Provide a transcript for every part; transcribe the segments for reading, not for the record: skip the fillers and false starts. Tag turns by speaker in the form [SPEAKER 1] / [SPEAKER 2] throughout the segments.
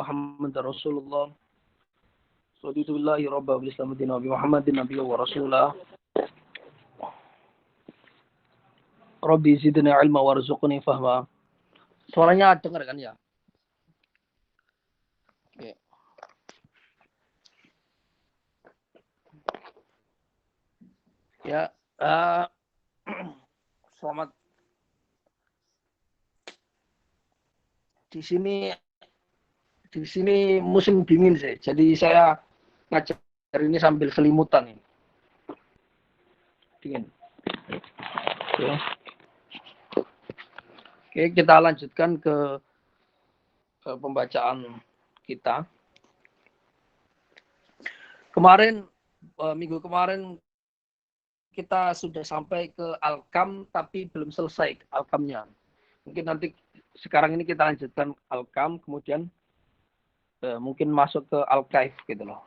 [SPEAKER 1] محمد رسول الله رضيت بالله ربا وبالإسلام دينا وبمحمد نبيا ورسولا Rabbi zidni ilma warzuqni fahma. Suaranya dengar kan ya? Oke. Ya, selamat. Di sini musim dingin sih. Jadi saya ngajar ini sambil selimutan ini. Dingin. Oke, kita lanjutkan ke pembacaan kita. Minggu kemarin kita sudah sampai ke Al-Kam tapi belum selesai Al-Kamnya. Mungkin nanti sekarang ini kita lanjutkan Al-Kam, kemudian mungkin masuk ke Al-Kaif gitu loh.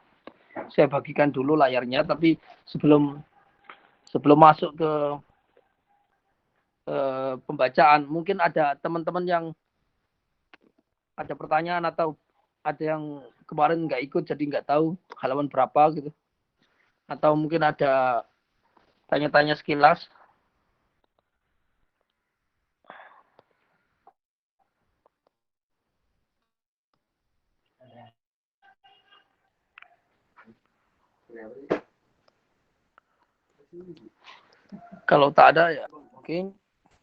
[SPEAKER 1] Saya bagikan dulu layarnya, tapi sebelum masuk ke pembacaan, mungkin ada teman-teman yang ada pertanyaan atau ada yang kemarin nggak ikut jadi nggak tahu halaman berapa gitu, atau mungkin ada tanya-tanya sekilas. Kalau tak ada ya mungkin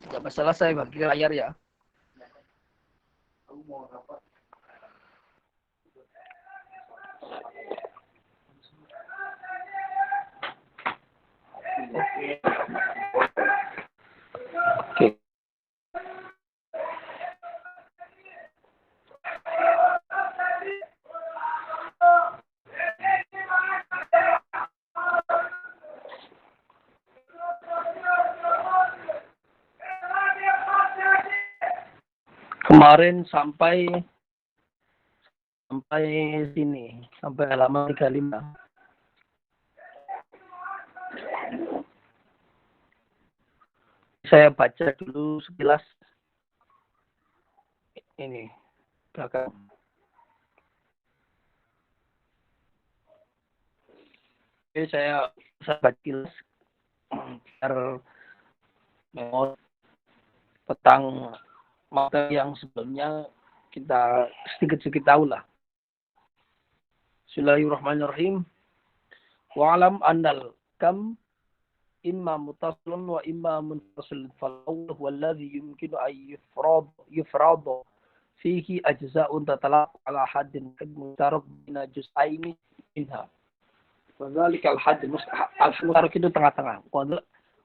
[SPEAKER 1] tidak masalah, saya bagi layar ya. Oke. Kemarin sampai sini, sampai halaman 35. Saya baca dulu sekilas ini belakang. Oke, saya baca sekilas biar memori tentang materi yang sebelumnya kita sedikit tahu lah. Bismillahirrahmanirrahim. Wa'alam annal kam imma mutasilun wa imma munfasil fal-awwal huwa alladhi yumkinu an yufrad fihi ajza'un tatalaqqa ala haddin mushtarak baina juz'aini minha. Wa dhalika al-hadd al-mushtarak itu tengah-tengah.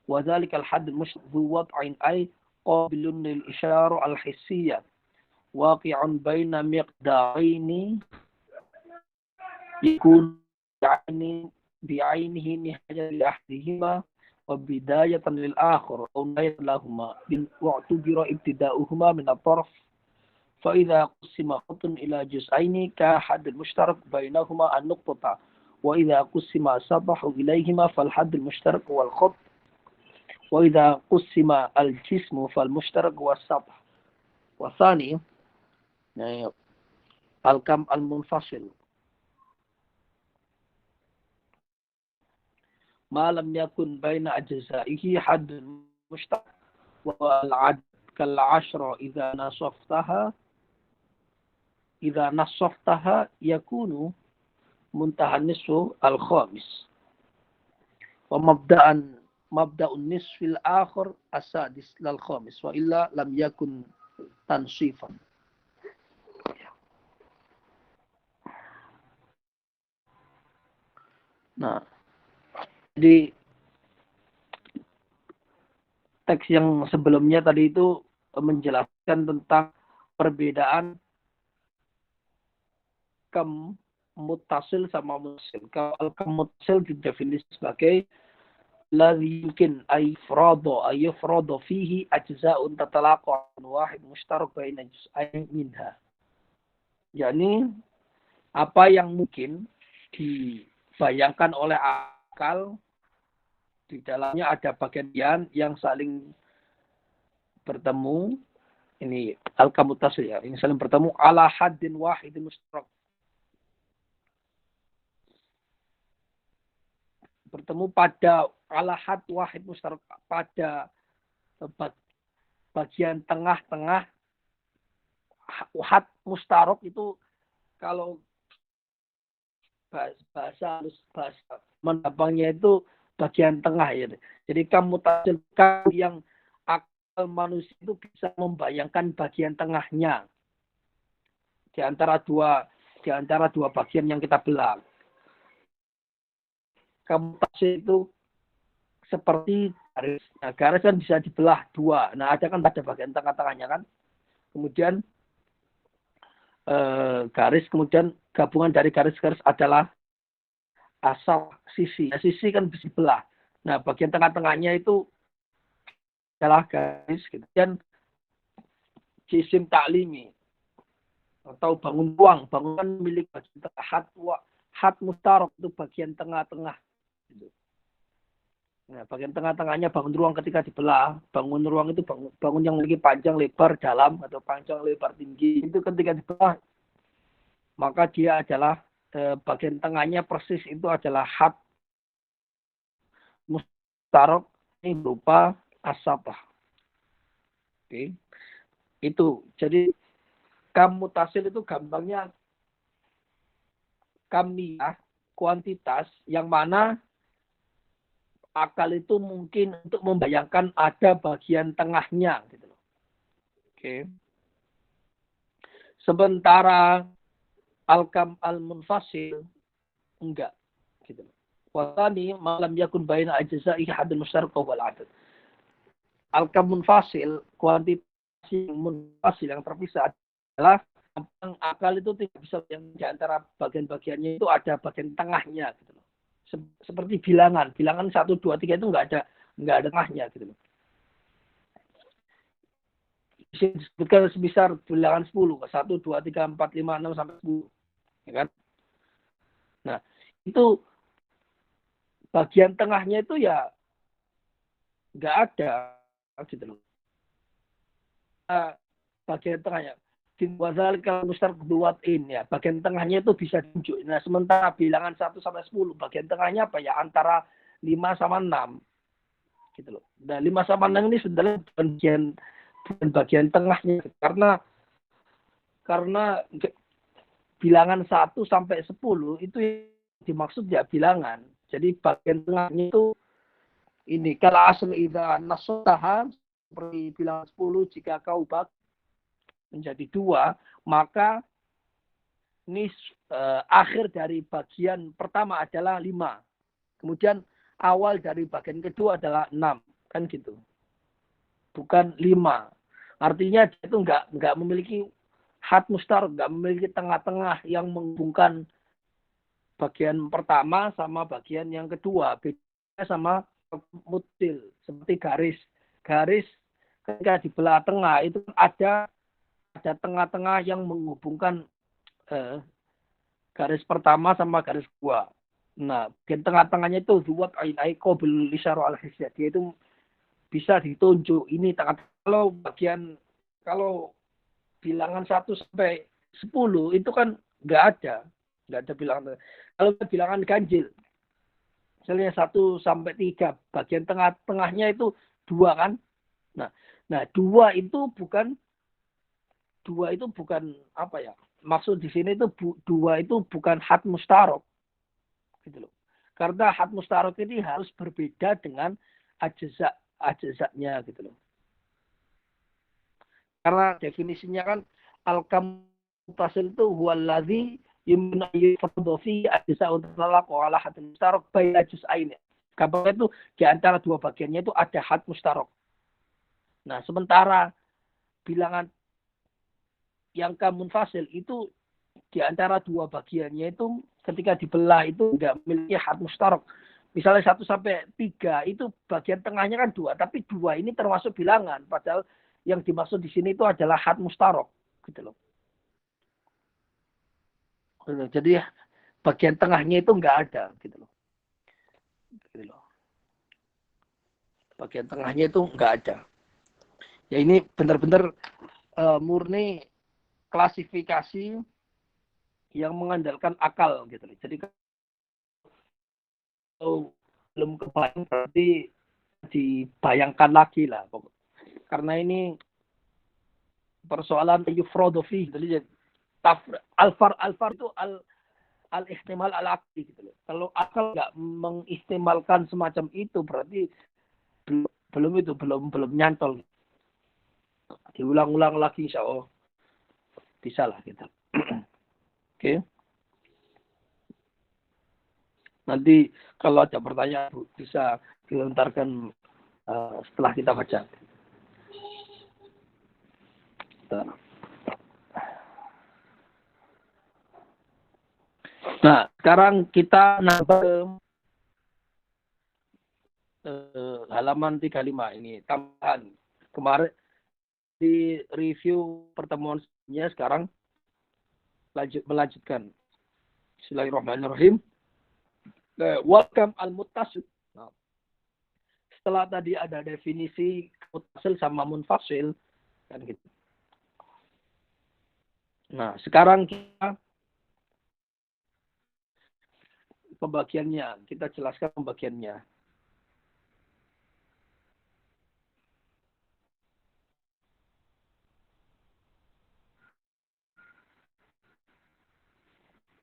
[SPEAKER 1] Wa dhalika al-hadd mushtarak wad'in ay qabilun lil isyara al-hissiyah waqi'un baina miqdaraini yakun bi'ainihi nihayatan li ahdihima wa bidayatan lil akhar aw nihayatan lahuma wa'tubira ibtida'uhuma min at-tarf fa idza qusima khatun ila juz'aini ka hadd al-mushtarak bainahuma an-nuqtata wa idza qusima sabahu ilayhima fal hadd al-mushtarak wal khat wa idza qusima al-jismu fal mushtarak was sabh wa thani al-kam al-munfasil ما لم يكن بين أجزائه حد مشترك والعدد كالعشرة إذا نصفتها يكون منتهى النصف الخامس ومبدأ النصف الآخر السادس للخامس وإلا لم يكن تنصيفا. Nah, jadi teks yang sebelumnya tadi itu menjelaskan tentang perbedaan kam muttasil sama muttasil. Kalau kam muttasil didefinisi sebagai ladzi yumkin ayufrada fihi ajza'un tatalaqa wahid mushtarak baina juz'ain minha. Yani apa yang mungkin dibayangkan oleh akal, di dalamnya ada bagian yang saling bertemu Ini al-kam muttasil ya. Ini saling bertemu ala haddin wahidin mustarak. Bertemu pada ala had wahid mustarak, pada bagian tengah-tengah. Had mustarok itu kalau bahasa mendapatnya itu bagian tengah ya. Jadi kamu tampilkan yang akal manusia itu bisa membayangkan bagian tengahnya di antara dua bagian yang kita belah. Kamu itu seperti garis. Nah, garis kan bisa dibelah dua. Nah, ada kan pada bagian tengah-tengahnya kan. Kemudian garis, kemudian gabungan dari garis-garis adalah asal sisi. Nah, sisi kan bisa dibelah. Nah, bagian tengah-tengahnya itu adalah garis. Kemudian jisim taklimi atau bangun ruang. Bangunan milik bagian tengah. Had mustarok itu bagian tengah-tengah. Nah, bagian tengah-tengahnya bangun ruang ketika dibelah. Bangun ruang itu bangun yang memiliki panjang, lebar, dalam, atau panjang, lebar, tinggi. Itu ketika dibelah, maka dia adalah bagian tengahnya persis itu adalah had mustarok, ini berupa asabah. Oke. Itu. Jadi kam mutasil itu gampangnya kamiyah, kuantitas yang mana akal itu mungkin untuk membayangkan ada bagian tengahnya gitu loh. Oke. Sementara al-kam al-munfasil enggak gitu loh. Wasani malam yakun baina ajza'i hadul musyarraq wal adad. Al-kam munfasil, kuantitas munfasil yang terpisah adalah akal itu tidak bisa yang di antara bagian-bagiannya itu ada bagian tengahnya gitu loh. Seperti bilangan 1, 2, 3 itu nggak ada tengahnya gitu loh. Disebutkan sebesar bilangan 10, 1, 2, 3, 4, 5, 6 sampai 10, ya kan? Nah, itu bagian tengahnya itu ya nggak ada gitu loh. Bagian tengahnya wazal kalau mustar buat ini ya, bagian tengahnya itu bisa ditunjuk. Nah, sementara bilangan 1 sampai 10, bagian tengahnya apa ya? Antara 5 sama 6. Gitu loh. Nah, 5 sama 6 ini sebenarnya bukan bagian tengahnya karena bilangan 1 sampai 10 itu dimaksud ya bilangan. Jadi bagian tengahnya itu ini kalau asal idza nasotaha seperti bilangan 10 jika kau bagi menjadi 2, maka ini akhir dari bagian pertama adalah 5. Kemudian awal dari bagian kedua adalah 6. Kan gitu. Bukan 5. Artinya dia itu nggak memiliki had mustar, nggak memiliki tengah-tengah yang menghubungkan bagian pertama sama bagian yang kedua. Beda sama mutil, seperti garis. Garis ketika dibelah tengah itu ada tengah-tengah yang menghubungkan garis pertama sama garis kedua. Nah, bagian tengah-tengahnya itu buat ainai qabl lisyara al-hisya. Dia itu bisa ditunjuk ini tengah. Kalau bilangan 1 sampai 10 itu kan nggak ada bilangan. Kalau bilangan ganjil, misalnya 1 sampai 3, bagian tengah-tengahnya itu 2 kan. Nah, 2 itu bukan apa ya? Maksud di sini itu 2 itu bukan had mustarok. Gitu loh. Karena had mustarok ini harus berbeda dengan ajza'nya gitu loh. Karena definisinya kan al-kam mutasil itu huwallazi yumna yufradu fi ajza'u talaq wa ala had mustarok baina juz'ain. Kabar itu di antara dua bagiannya itu ada had mustarok. Nah, sementara bilangan yang munfasil itu di antara dua bagiannya itu ketika dibelah itu enggak memiliki had mustarok. Misalnya 1 sampai 3 itu bagian tengahnya kan 2, tapi 2 ini termasuk bilangan, padahal yang dimaksud di sini itu adalah had mustarok, gitu loh. Jadi bagian tengahnya itu enggak ada, gitu loh. Gitu loh. Bagian tengahnya itu enggak ada. Ya ini benar-benar murni klasifikasi yang mengandalkan akal gitu. Jadi kalau belum kebayang berarti dibayangkan lagi lah. Karena ini persoalan yufrodofi. Jadi alfar itu al-ihtimal al-akli gitu loh. Kalau akal nggak mengistimalkan semacam itu berarti belum nyantol. Diulang-ulang lagi insya Allah bisa lah gitu. Oke. Nanti kalau ada pertanyaan bisa dilontarkan setelah kita baca. Nah, sekarang kita nambah halaman 35 ini tambahan. Kemarin di review pertemuan sebelumnya, sekarang melanjutkan. Bismillahirrahmanirrahim. Welcome al-muttasil. Nah, setelah tadi ada definisi muttasil sama munfasil kan gitu. Nah, sekarang kita pembagiannya, kita jelaskan pembagiannya.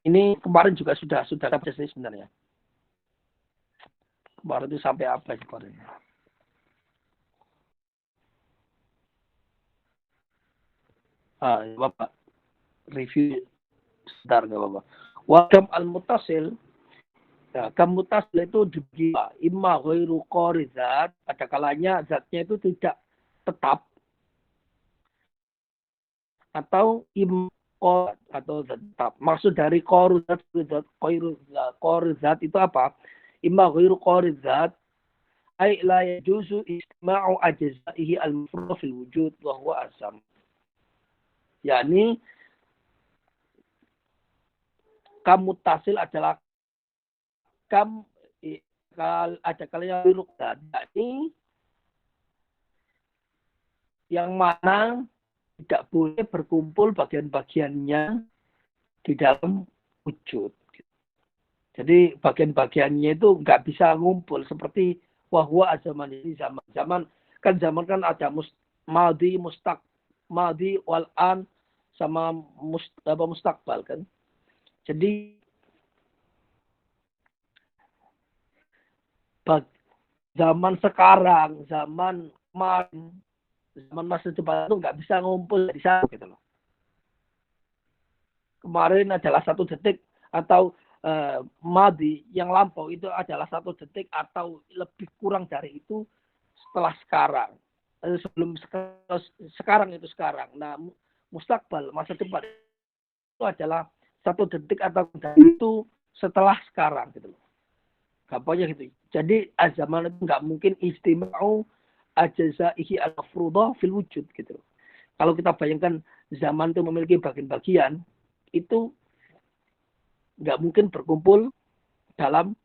[SPEAKER 1] Ini kemarin juga sudah dapat sebenarnya. Kemarin itu sampai apa kemarin? Bapak review sebentar nggak Bapak. Wakam al-mutasil, ya, kam mutasil itu dibagi imma ghairu qari zat, ada kalanya zatnya itu tidak tetap atau atau zat tetap. Maksud dari qari zat itu apa? Imma ghairu qari zat ay la yajuzu istima'u ajza'ihi al-mafruḍ fil wujud wa huwa asam. Yakni kam mutasil adalah kam ada kalanya ghairu zat, yakni yang mana tidak boleh berkumpul bagian-bagiannya di dalam wujud. Jadi bagian-bagiannya itu nggak bisa ngumpul seperti wahwa zaman ini zaman kan ada madi wal an sama mustakbal kan. Jadi zaman sekarang, zaman kemarin, zaman masa depan itu nggak bisa ngumpul di sana gitu loh. Kemarin adalah 1 detik atau madi yang lampau itu adalah 1 detik atau lebih kurang dari itu setelah sekarang. Sebelum sekarang itu sekarang. Nah, mustakbal masa depan itu adalah 1 detik atau dari itu setelah sekarang gitu loh. Gampangnya gitu. Jadi zaman itu nggak mungkin istima'u ajza'ihi al-mafruḍah fil wujud gitu. Kalau kita bayangkan zaman itu memiliki bagian-bagian, itu nggak mungkin berkumpul dalam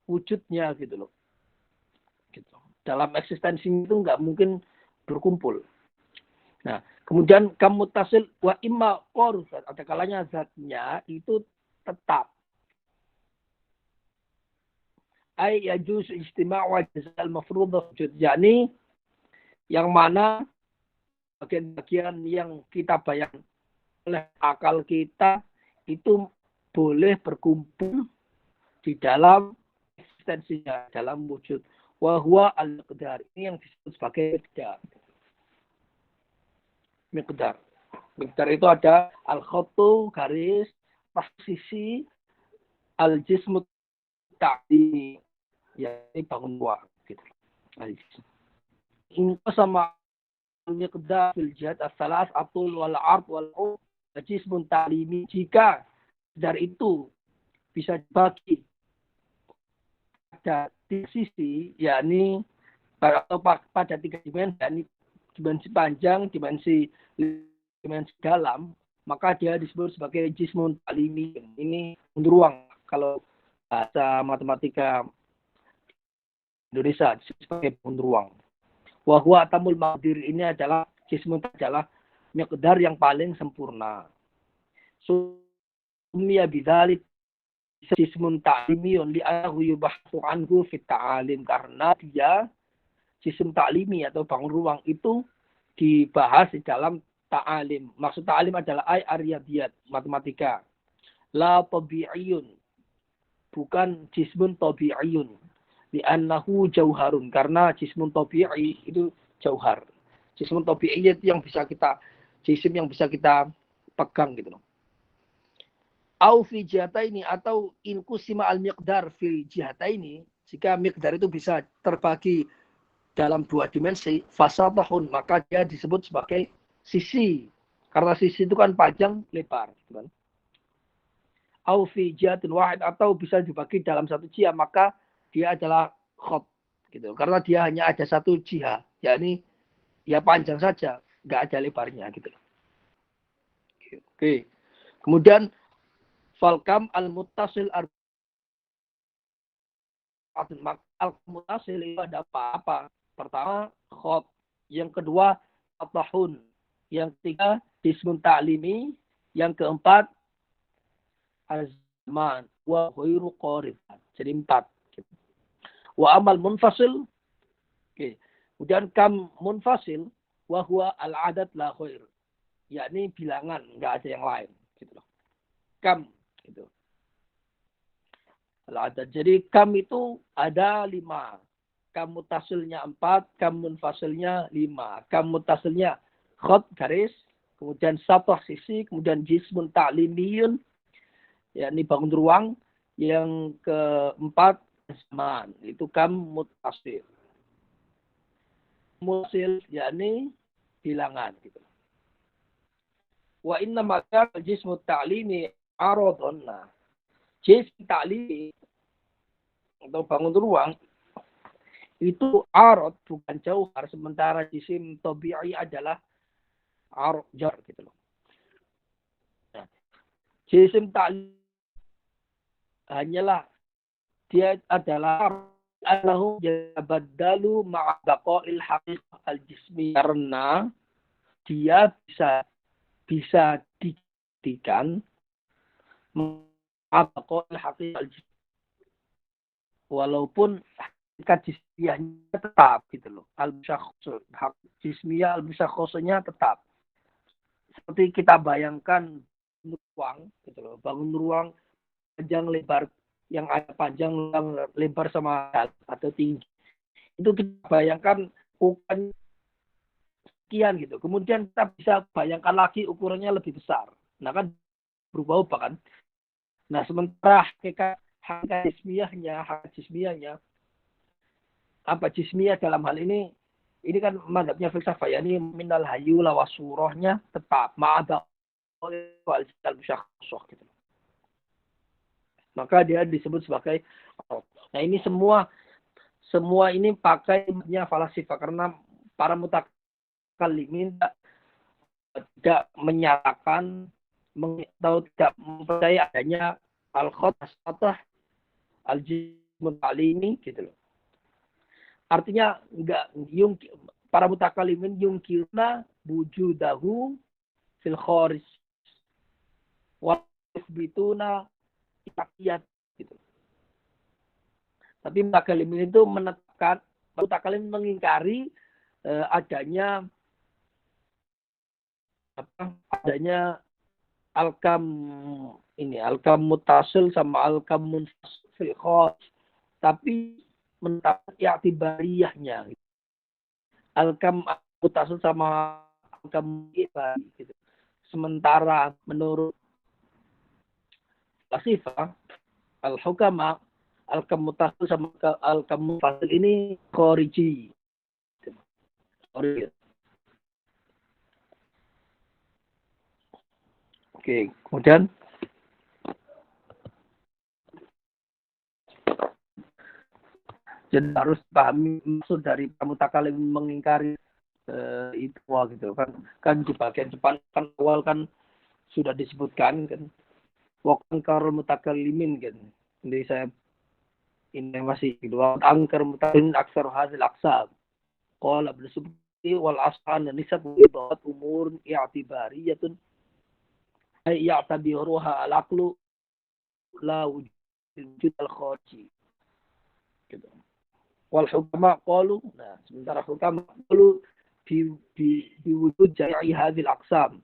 [SPEAKER 1] wujudnya gitu loh. Gitu. Dalam eksistensinya itu nggak mungkin berkumpul. Nah, kemudian kamu tasil wa imma qoruzat, ada kalanya zatnya itu tetap. Ay yajuz istima'u ajza'al mafruḍah wujud. Yakni yang mana bagian-bagian yang kita bayangkan oleh akal kita itu boleh berkumpul di dalam eksistensinya, dalam wujud. Wahwa al-miqdar. Ini yang disebut sebagai miqdar. Miqdar. Miqdar itu ada al-khotu, garis, posisi, al-jismu ta'dini. Ya, ini bangun dua. Gitu. Ini sama miqdar fil jihad as-salas, atul wal-ard wal-ur, jismun ta'limi. Jika dari itu bisa dibagi pada 3 sisi, yakni atau pada 3 dimensi, yakni dimensi panjang, dimensi dalam, maka dia disebut sebagai jismun ta'limi. Ini ruang kalau bahasa matematika Indonesia disebut sebagai ruang. Wahwa tamul maqdir, ini adalah Jismun adalah miqdar yang paling sempurna. Sumia bidzalik jismun ta'limiyun li'annahu yubahthu anhu fit ta'alim, karena dia jism ta'limi atau bangun ruang itu dibahas di dalam ta'alim. Maksud ta'alim adalah aryabiyat, matematika. La tabi'iyun, bukan jismun tabi'iyun. Li'annahu jauharun, karena jismun tabi'i itu jauhar. Jismun tabi'i itu yang bisa kita, jisim yang bisa kita pegang gitu loh. Au fi jihataini, atau in kusima al miqdar fi jihataini, jika miqdar itu bisa terbagi dalam dua dimensi, fasatahun, maka dia disebut sebagai sisi, karena sisi itu kan panjang lebar, kan? Au fi jihatin wahid, atau bisa dibagi dalam satu jihah, maka dia adalah khot, gitu, karena dia hanya ada satu jihah, yakni ya panjang saja, nggak ada lebarnya, gitu. Oke. Kemudian falkam al-muttasil al-muttasil itu ada apa? Pertama, khot. Yang kedua, atahun. Yang ketiga, jismun ta'limi. Yang keempat, azman. Wa khairu qariban. Jadi 4. Wa amal munfasil. Oke. Kemudian kam munfasil. Wa huwa al-adad la khair. Yakni bilangan, nggak ada yang lain. Gitu loh. Kam. Gitu. Al-adad. Jadi kam itu ada 5. Kam mutasilnya 4, kam munfasilnya 5. Kam mutasilnya khot garis, kemudian satah sisi, kemudian jismun ta'limiyun, yakni bangun ruang. Yang keempat zaman, itu kam mutasil. Mutasil yakni bilangan gitu. Wa inna maka jismun ta'limi aradun. Nah, jism ta'limi atau bangun ruang itu arad, bukan jauhar, sementara jisim tabi'i adalah arad jar gitu loh. Nah, jisim ta'lim hanyalah dia adalah annahu yabaddalu ma'a baqa'il haqiqah al-jismi, karena dia bisa dijadikan ma'a baqa'il haqiqah al-jismi, walaupun hakikat jismiyahnya tetap gitu loh. Hak jismiyah al-musyakhosnya tetap. Seperti kita bayangkan ruang gitu loh. Bangun ruang panjang lebar, yang ada panjang lebar sama atau tinggi. Itu kita bayangkan ukuran sekian gitu. Kemudian kita bisa bayangkan lagi ukurannya lebih besar. Nah kan berubah-ubah kan. Nah sementara hakikat jismiyahnya apa jismiyah dalam hal ini kan mazhabnya filsafah, ya ini minal hayu la wasurahnya tetap ma'ada al-musyakhsah gitu. Maka dia disebut sebagai, nah ini semua ini pakainya falasifah, karena para mutakallimin tidak menyatakan atau tidak mempercayai adanya al-khot as-satah al-jismun ta'limi gitu loh. Artinya enggak para mutakalimin yungkirna wujudahu fil kharij wa yuthbituna taqiyat gitu. Tapi mutakalimin itu menetapkan, mutakalimin mengingkari adanya alkam mutasil sama alkam munfasil fil kharij, tapi mentafsir i'tibariyahnya. Alkam mutasil sama alkam ibari gitu. Sementara menurut falsafah al-hukama, alkam mutasil sama alkam munfasil ini khariji. Oke, kemudian jadi harus pahami maksud dari mutakalim mengingkari itu gitu kan di bagian depan kan awal kan sudah disebutkan kan wakan karul mutakalimin kan. Jadi saya ini masih kedua angker mutakallimin aksar hasil aksab qala bersebut wal as'an nisab idaat umur i'tibariyatun ay ya'tabiruha al-aqlu la wujud al-khariji. Gitu. Wal hukama qalu, nah sementara hukama qalu bi wujud jami'i hadhil aqsam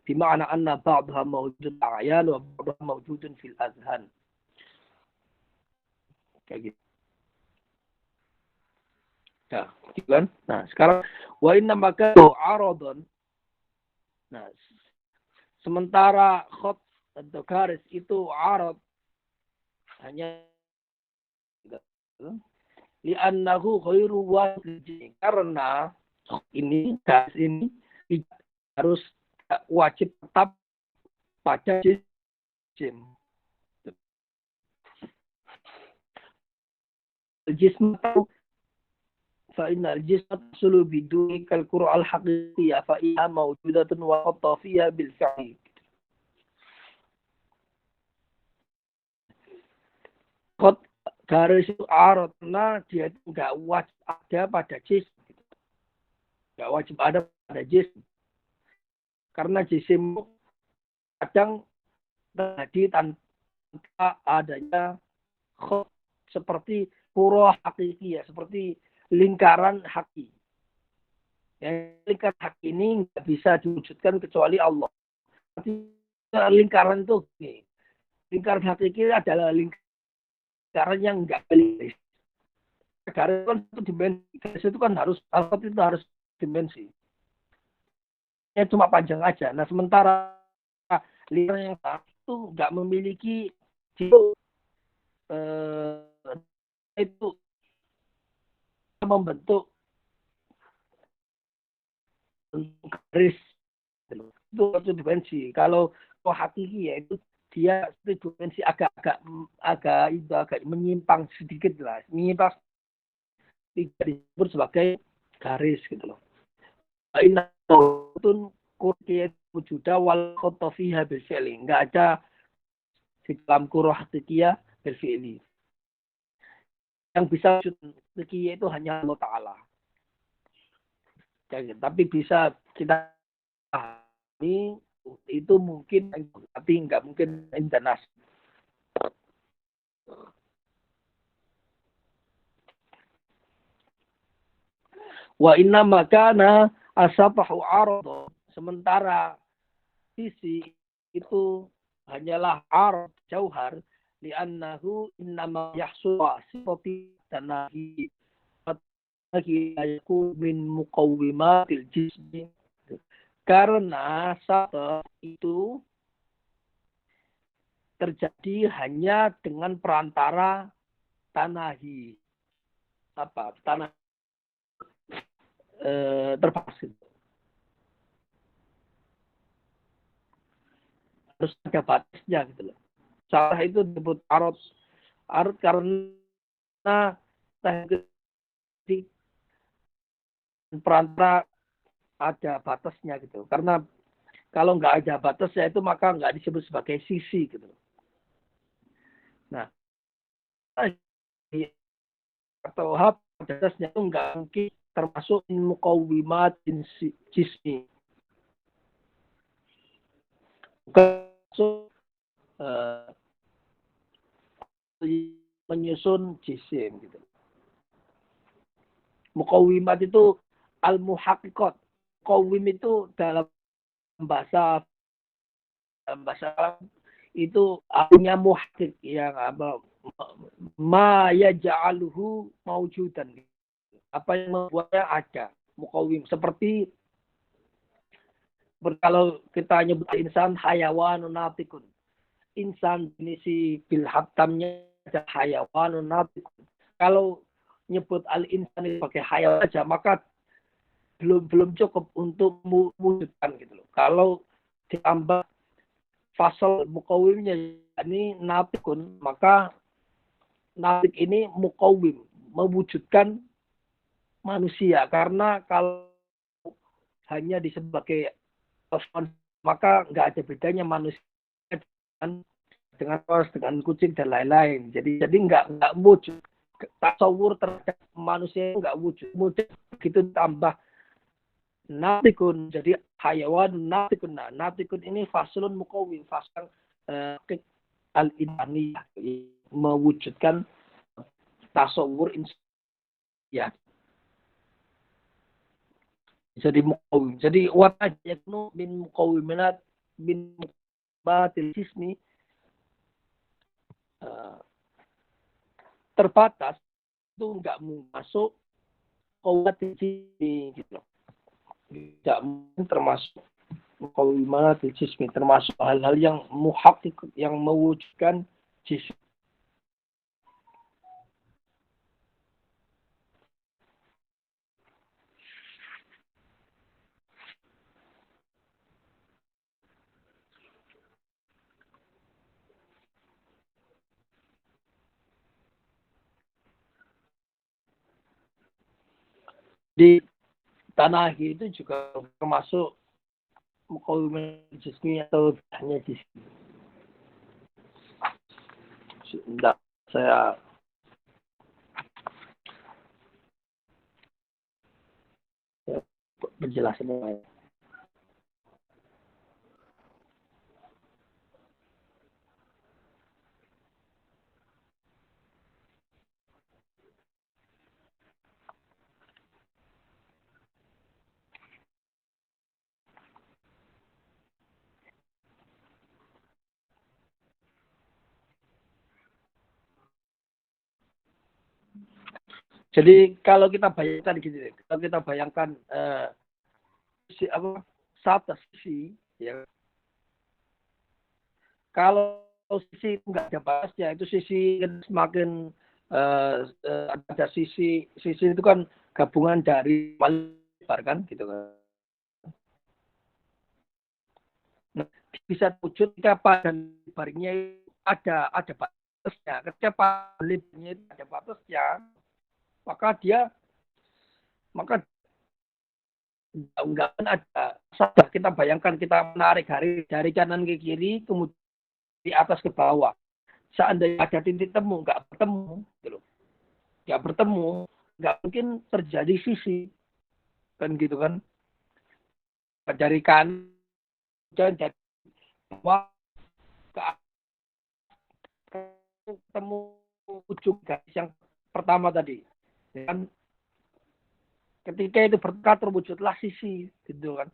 [SPEAKER 1] bima'na anna ba'daha mawjudun a'yan wa ba'daha mawjudun fil azhan. Kayak gitu. Ya, gitu kan? Nah, sekarang wa inna maka aradun. Nah, sementara khot atau garis itu arad hanya li'annahu ghairu wajib, karena ini garis ini harus wajib tetap pada jisim. Jism فإن الجسم تحصل بدون كالكرة الحقيقية فإنها موجودة وخط فيها بالفعل. Khot garis itu arad, nah dia itu nggak wajib ada pada jisim, nggak wajib ada pada jisim, karena jisim kadang terjadi tanpa adanya khot seperti kurah hakiki, ya seperti lingkaran haki. Yang lingkaran haki ini nggak bisa diwujudkan kecuali Allah. Lingkaran itu, lingkaran hakiki adalah lingkaran yang nggak garis. Garis kan itu dimensi, garis itu kan harus dimensi. Ya cuma panjang aja. Nah sementara lingkaran yang itu nggak memiliki itu membentuk garis itu satu dimensi. Kalau hakiki ya itu dia satu dimensi agak menyimpang sedikit lah, menyimpang tidak disebut sebagai garis gitu loh. Inna tun kurkiyat wujuda wal khotofiha bil fi'li, nggak ada di dalam kurah hakikiyah bil fi'li. Yang bisa hakikiyah itu hanya Allah Ta'ala. Ya, tapi bisa kita pahami itu mungkin, tapi nggak mungkin indanas. Wa inna makana asabahu arad, sementara sisi itu hanyalah arad jauhar, li'annahu innama yahsul sifati tanahi yakun min muqawwimatil jismi, karena saat itu terjadi hanya dengan perantara tanahi, tanah terbatas. Harus ada batasnya gitu loh. Salah itu disebut arad karena di perantara ada batasnya gitu. Karena kalau nggak ada batasnya itu maka nggak disebut sebagai sisi gitu. Nah, atau batasnya itu nggak mungkin termasuk muqawwimat jismi. Menyusun jisim gitu. Muqawwimat itu al-muhaqqiqat. Muqawwim itu dalam bahasa itu artinya muhaqqiq, yang apa, ma yaj'aluhu maujudan. Apa yang membuatnya ada. Muqawwim seperti kalau kita nyebut insan hayawanun natikun. Insan jenis bil hatamnya ada hayawanun natikun. Kalau nyebut al-insan sebagai hayawan saja maka belum cukup untuk mewujudkan gitu loh. Kalau ditambah fasal muqawwimnya ini natikun, maka natik ini muqawwim, mewujudkan manusia, karena kalau hanya disebut sebagai maka nggak ada bedanya manusia dengan kucing dan lain-lain. Jadi nggak wujud, tasawur terhadap manusia nggak wujud. Begitu tambah natikun, jadi hayawan natikun. Nah, natikun ini faslun muqawwim, fasal al-insaniyah, mewujudkan tasawur ya. Jadi muqawwim. Jadi wata yaknu min muqawwiminat min batil jismi, terbatas itu enggak masuk qawatil jismi gitu loh. Tidak mungkin termasuk muqawwimatil jismi, termasuk hal-hal yang muhaqqiq, yang mewujudkan jism. Di tanah itu juga termasuk muqawwimatil jismi atau hanya jismi. Tidak, saya penjelasannya. Jadi kalau kita bayangkan gitu, kalau kita bayangkan satu sisi, ya, kalau sisi itu nggak ada batasnya, itu sisi semakin ada sisi itu kan gabungan dari lebar kan, gitu kan. Nah, bisa wujud ketika dan lebarnya ada batasnya. Ketika lebarnya itu ada batasnya, maka enggak ada saja. Kita bayangkan kita menarik garis dari kanan ke kiri, kemudian di atas ke bawah. Seandainya ada titik temu, nggak bertemu, gitu. Nggak bertemu, nggak mungkin terjadi sisi, kan gitu kan. Dari kanan, dari bawah ke atas, ketemu ujung garis yang pertama tadi. Dan ketika itu bertekad terwujudlah sisi, gitu kan.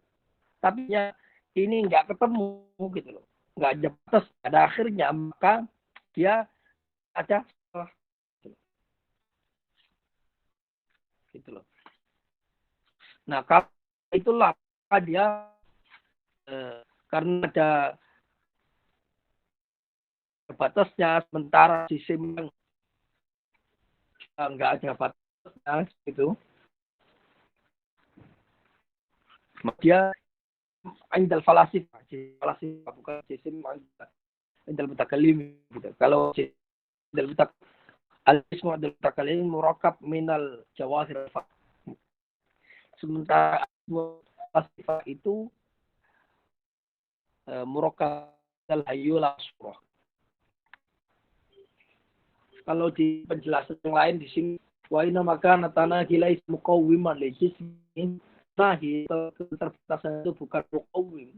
[SPEAKER 1] Tapi ya ini nggak ketemu, gitu loh. Nggak ada batas, ada akhirnya, maka dia ada gitu loh. Nah, kalau itulah dia karena ada batasnya, sementara sistem yang nggak ada batasnya gitu, dia indal falasifah bukan sistem indal mutakallim gitu. Kalau indal al-ismu indal mutakallim murakab minal jawahir, sementara falasifah itu murakab al hayyul surah. Kalau di penjelasan yang lain di sini, wa inna makana tanahi lais muqawwiman li jismin. Nahi, keterbatasan itu bukan muqawwim,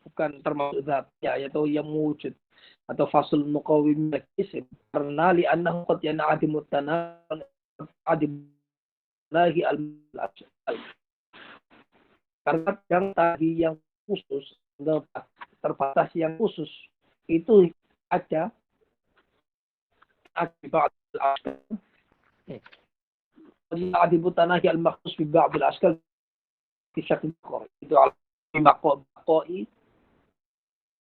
[SPEAKER 1] bukan termasuk zatnya, yaitu yang wujud atau fasul muqawwim jisim. Karena li annahu qad yan'adimu tanah adimulahi al-ajal. Karena yang tadi yang khusus, terbatas yang khusus, itu ada akibat al-ashkal. Adibu tanahi al-makhsus bi ba'd al-ashkal fi syakl ukhra. Itu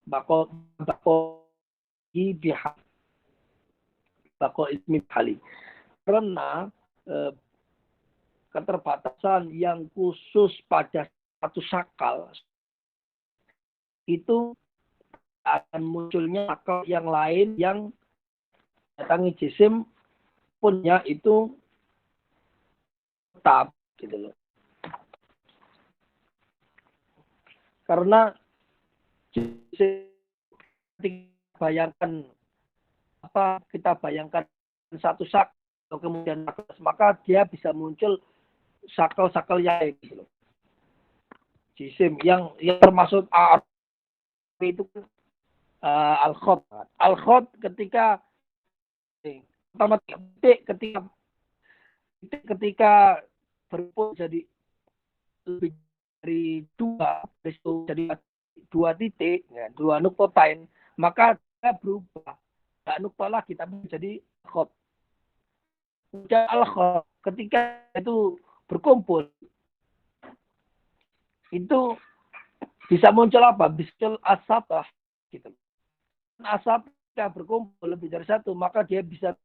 [SPEAKER 1] baqa'i bihal. Baqa'i ismi bihali. Karena keterbatasan yang khusus pada satu sakal itu akan munculnya sakal yang lain yang datangi jisim punya itu tetap gitu loh. Karena kita bayangkan satu sakal kemudian maka dia bisa muncul sakal-sakal yang lain gitu loh. Jisim yang termasuk arab itu al-khot. Al-khot ketika pertama ketika berkumpul jadi lebih dari jadi dua titik, ya, dua nuktotain, maka dia berubah. Tidak nukta lagi, tapi menjadi khot. Kemudian al-khot ketika itu berkumpul, itu bisa muncul apa? Bisa muncul asabah, gitu. Asab jika berkumpul lebih dari satu, maka dia bisa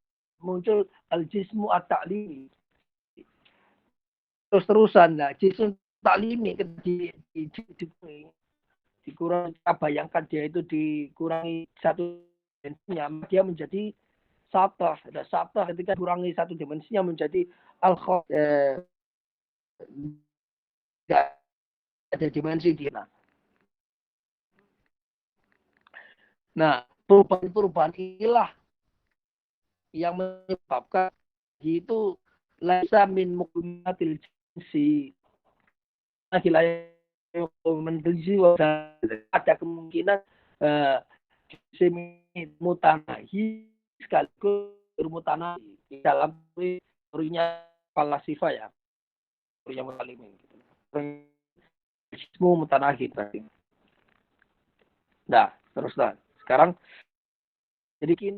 [SPEAKER 1] muncul al-jismu at-ta'limi. Terus-terusan, nah, jismu taklimi dikurangi, kita bayangkan dia itu dikurangi satu dimensinya, dia menjadi satah. Ada satah ketika dikurangi satu dimensinya menjadi al-khot. Tidak ada dimensi dia. Nah, perubahan-perubahan inilah yang menyebabkan itu laisa min mukminatil jinsi. Ada kemungkinan mutanahi sekaligus bermutanahi dalam teorinya falsafah ya, teorinya mutalimin gitu. Semua mutanahi berarti. Nah, teruslah. Sekarang jadi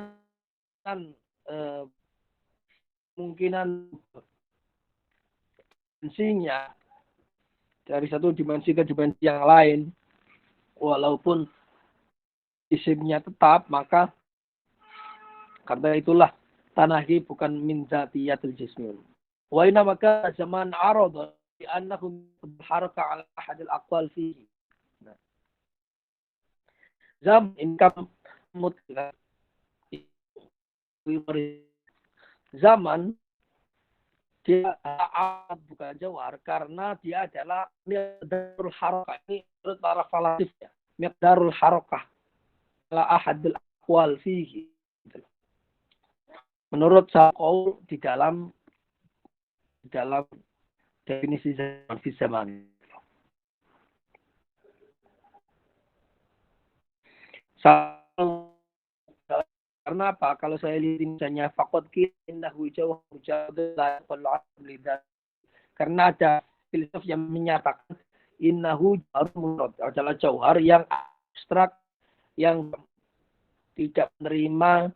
[SPEAKER 1] kemungkinan dimensinya dari satu dimensi ke dimensi yang lain, walaupun isimnya tetap, maka karena itulah tanahi bukan min zatiyatil jismi. Wa inna maka zaman arad bi annahu haraka ala ahad al aqwal fihi. Zaman income mutlak zaman dia bukan jawar karena dia adalah miqdarul harakah. Ini menurut para falasif ya. Miqdarul harakah ala ahadil aqwal fihi. Menurut Saqaul di dalam definisi zaman fi zaman. Karena apa? Kalau saya lihat misalnya faqad innahu karena ada filsuf yang menyatakan innahu adalah jauhar yang abstrak, yang tidak menerima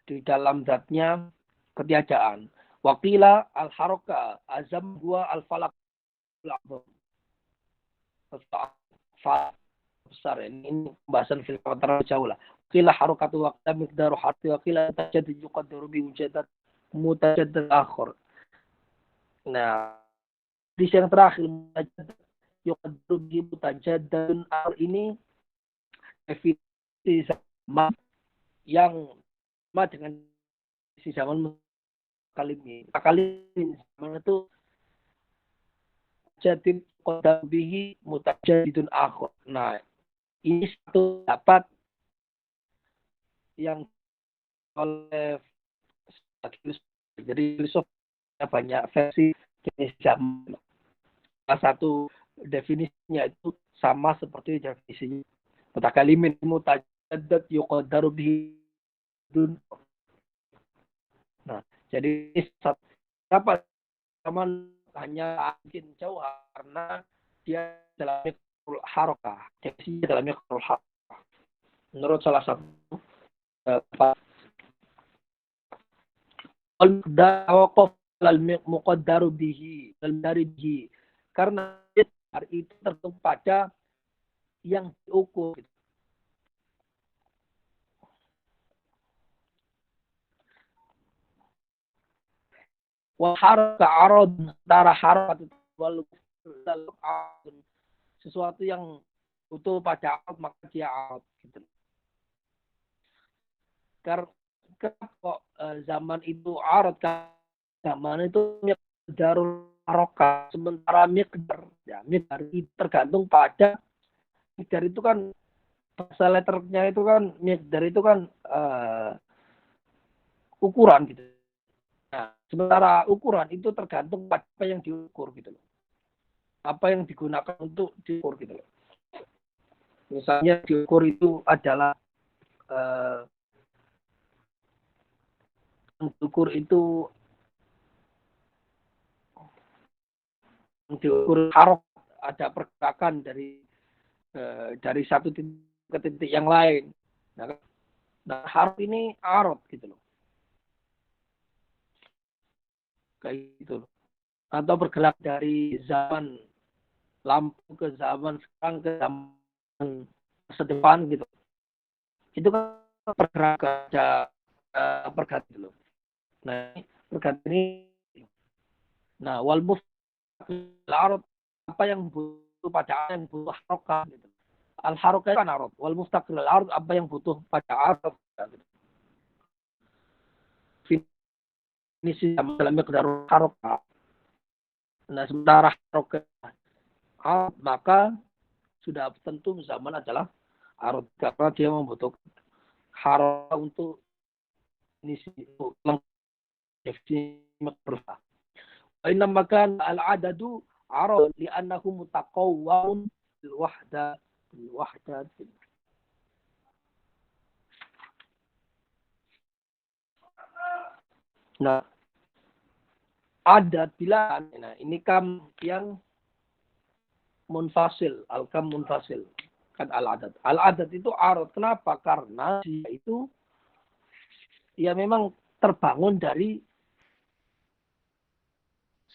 [SPEAKER 1] di dalam zatnya ketiadaan. Waqila al-haraka azam huwa al-falak besar. Ini pembahasan filsafat terlalu jauh lah. Qila harakatul waqta miqdaru harfi wa qila tajaddud yuqaddaru bi wujadat mutajaddid akhar. Nah, di yang terakhir yuqaddaru bi mutajaddidun akhar ini definisi zaman yang sama dengan si zaman kali zaman itu jadi qadam bihi mutajaddidun akhar. Nah, ini satu dapat yang oleh jadi filsufnya banyak versi jenis zaman. Salah satu definisinya itu sama seperti definisi mutakalimin mutajaddid yuqaddaru bihi. Nah, jadi dapat zaman hanya mungkin jauh karena dia dalam mikrul harakah, definisinya dalam mikrul harakah. Menurut salah satu muqaddaru bihi karena itu tergantung pada yang diukur. Wa haraka arad antara harakat wal sesuatu yang butuh pada arad maka dia arad gitu. Karena kok zaman itu arad, zaman itu miqdarul harakah, sementara miqdar itu tergantung pada miqdar itu kan bahasa letternya itu kan miqdar itu kan ukuran gitu. Nah, sementara ukuran itu tergantung pada apa yang diukur gitu loh. apa yang digunakan untuk diukur gitu loh. Misalnya diukur itu adalah diukur itu harok, ada pergerakan dari satu titik ke titik yang lain. Nah harok ini arot gitu loh, kayak gitu loh. Atau bergerak dari zaman lampu ke zaman sekarang ke zaman sedepan gitu. Itu kan pergerakan, ada pergerakan gitu loh. Nah pergerakan ini, nah wal arot, apa yang butuh pada yang butuh harokah gitu. Al harokah kan arot, wal mustaqil al arot, apa yang butuh pada arot gitu. Definisi dalam miqdar harokah. Nah sementara harokah arot, maka sudah tentu zaman adalah arot karena dia membutuhkan harokah untuk definisi miqdar. Inna makan al-adadu arad li'annahu mutaqawwam bil wahda. Nah, adat bilangan. Nah, ini kam yang munfasil, al-kam munfasil. Kan al-adat. Al-adat itu arad. Kenapa? Karena dia itu ya memang terbangun dari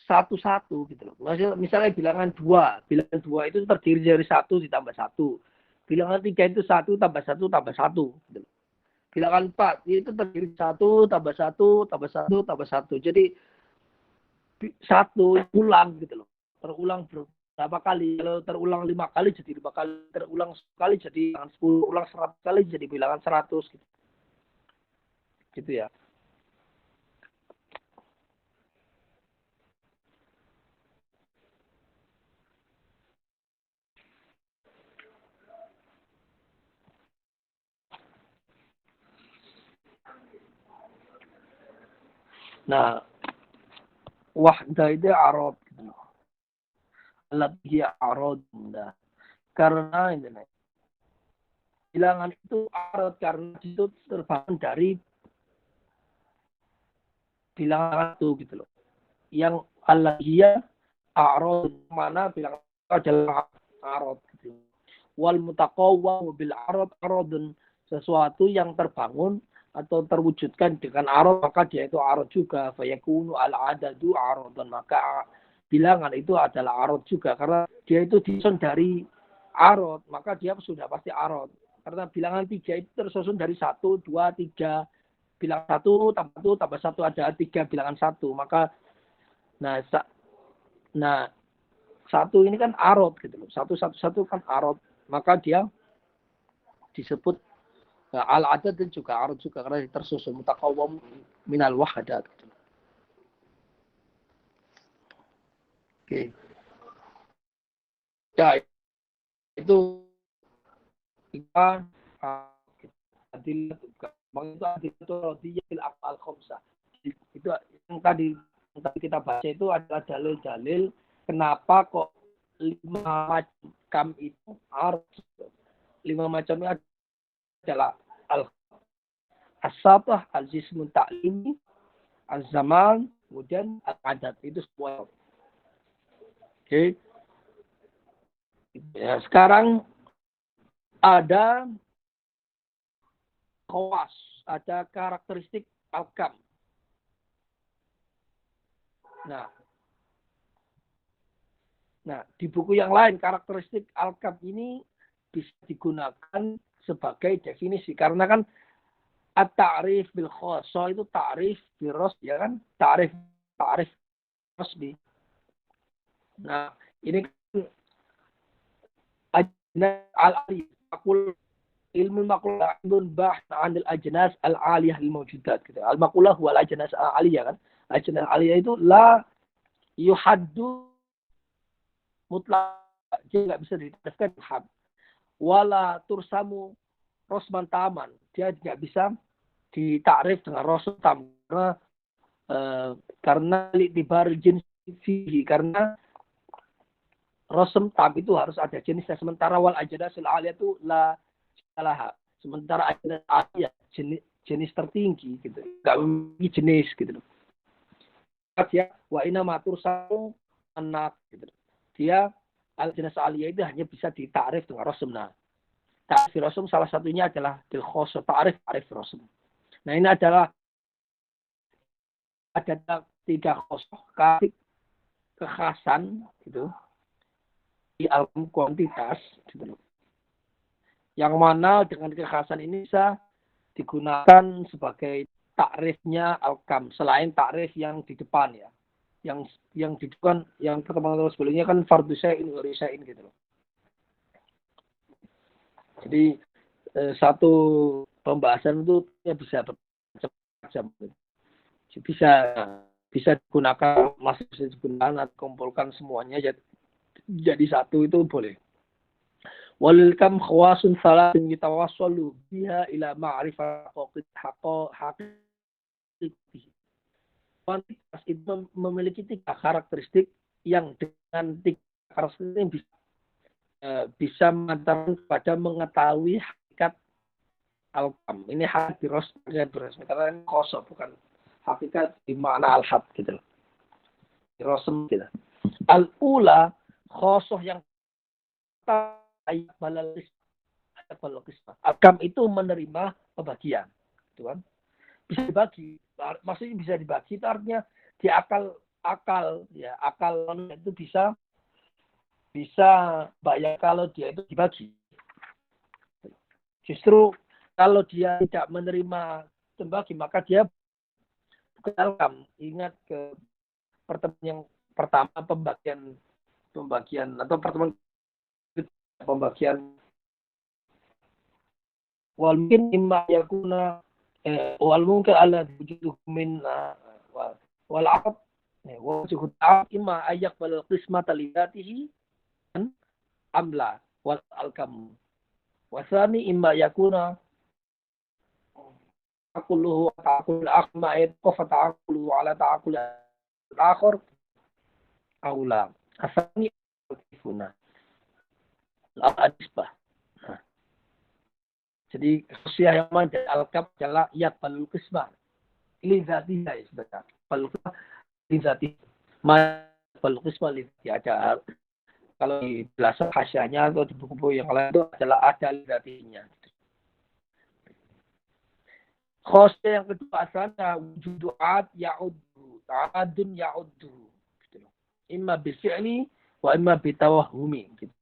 [SPEAKER 1] satu-satu gitu loh. Misalnya bilangan 2. Bilangan 2 itu terdiri dari 1 ditambah 1. Bilangan 3 itu 1 tambah 1 tambah 1. Gitu loh. Bilangan 4 itu terdiri 1 tambah 1 tambah 1 tambah 1. Jadi 1 ulang gitu loh. Terulang berapa kali? Kalau terulang 5 kali jadi 5 kali. Terulang 10 kali jadi bilangan 10. Ulang 100 kali jadi bilangan 100 gitu. Gitu ya. Nah, wahda itu arad gitu. Lebih arad. Nah, karena ini bilangan itu arad karena itu terbangun dari bilangan itu gitu loh. Yang alahiyah arad, mana bilangan itu adalah arad gitu. Wal mutaqawwa bil arad aradun, sesuatu yang terbangun atau terwujudkan dengan arad maka dia itu arad juga. Fayakunu al adadu aradan, maka bilangan itu adalah arad juga karena dia itu disusun dari arad, maka dia sudah pasti arad. Karena bilangan 3 itu tersusun dari 1, 2, 3. Bilangan 1 tambah 1 ada 3 bilangan 1. Maka nah nah 1 ini kan arad gitu loh. 1 kan arad. Maka dia disebut al-adad dan juga arad juga karena tersusun mutaqawwam minal wahdat. Oke. Ya, itu kita adil itu adil afal khamsah. Itu yang tadi kita baca itu adalah dalil-dalil kenapa kok 5 macam itu arad. 5 macam itu adalah al-asabah, al-jismun ta'limi, al-zaman, kemudian al-adat. Itu semua. Oke. Ya, sekarang ada khawas, ada karakteristik al-kam. Nah, di buku yang lain karakteristik al-kam ini bisa digunakan sebagai definisi karena kan at-ta'rif bil khassa itu ta'rif bil ras, ya kan? Ta'rif rasmi. Nah, ini kan ajnas al-aliyah, ilmu makulah ilmu bahth an al-ajnas al-aliyah al-mawjudat gitu. Al-makulah huwa al-ajnas al-aliyah kan? Ajnas al-aliyah itu la yuhaddu mutlak, dia nggak bisa ditetapkan had. Wala tursamu rosman taman, dia tidak bisa ditakrif dengan rasul tam karena litibar jenis fihi, karena Rosem tam itu harus ada jenisnya. Sementara wal ajnasul aliyah itu la salaha. Sementara ajnas aliyah jenis tertinggi gitu. Enggak memiliki jenis gitu. Ya, wa ina matur samu anak gitu. Dia al-jenis aliyah itu hanya bisa ditakrif dengan rosem. Nah, takrif rosem salah satunya adalah bil khoso, takrif rosem. Nah, ini adalah ada tiga khoso, kekhasan gitu di alam kuantitas gitu. Yang mana dengan kekhasan ini bisa digunakan sebagai takrifnya al-kam selain takrif yang di depan ya. Yang di depan yang pertemuan sebelumnya kan fardhu syai'in wa syai'in gitu loh. Jadi satu pembahasan itu ya bisa berjam-jam. Bisa digunakan, masih bisa digunakan atau kumpulkan semuanya jadi satu itu boleh. Walil kam khawasun salatin yatawassalu biha ila ma'rifah haqiqi. Kuantitas itu memiliki tiga karakteristik yang dengan tiga karakteristik ini bisa mengantarkan kepada mengetahui hakikat al-kam. Ini hakikat biros karena ini kosong bukan hakikat di makna al-had gitu loh. Birosem gitu. Al-ula khosoh yang ayat balalis al-kam itu menerima pembagian. Gitu kan? Bisa dibagi, maksudnya bisa dibagi itu artinya di akal ya akal itu bisa bayar kalau dia itu dibagi. Justru kalau dia tidak menerima pembagi maka dia bukan al-kam. Ingat ke pertemuan yang pertama pembagian atau pertemuan pembagian wal mungkin imma yakuna wal mungkin ala wujuduh min wal aqab wa wujuduh ta'ab imma ayak wal qismata lidatihi amla wal alkam wasani imma yakuna aquluhu ta'aqul akhma qofa ta'aqulu ala ta'aqul akhar aula asani kifuna la adisbah. Jadi khusyah yang mana al-kam adalah yat balul qismah li zatiha ya saudara. Balul qismah li zatiha. Ma balul qismah li ada kalau di belasan hasyahnya atau di buku-buku yang lain itu adalah ada li zatinya. Khusyah yang kedua asalnya wujudu'at ya'uddu, ta'adun ya'uddu. Gitu. Imma bil fi'li wa imma bitawahhumi gitu.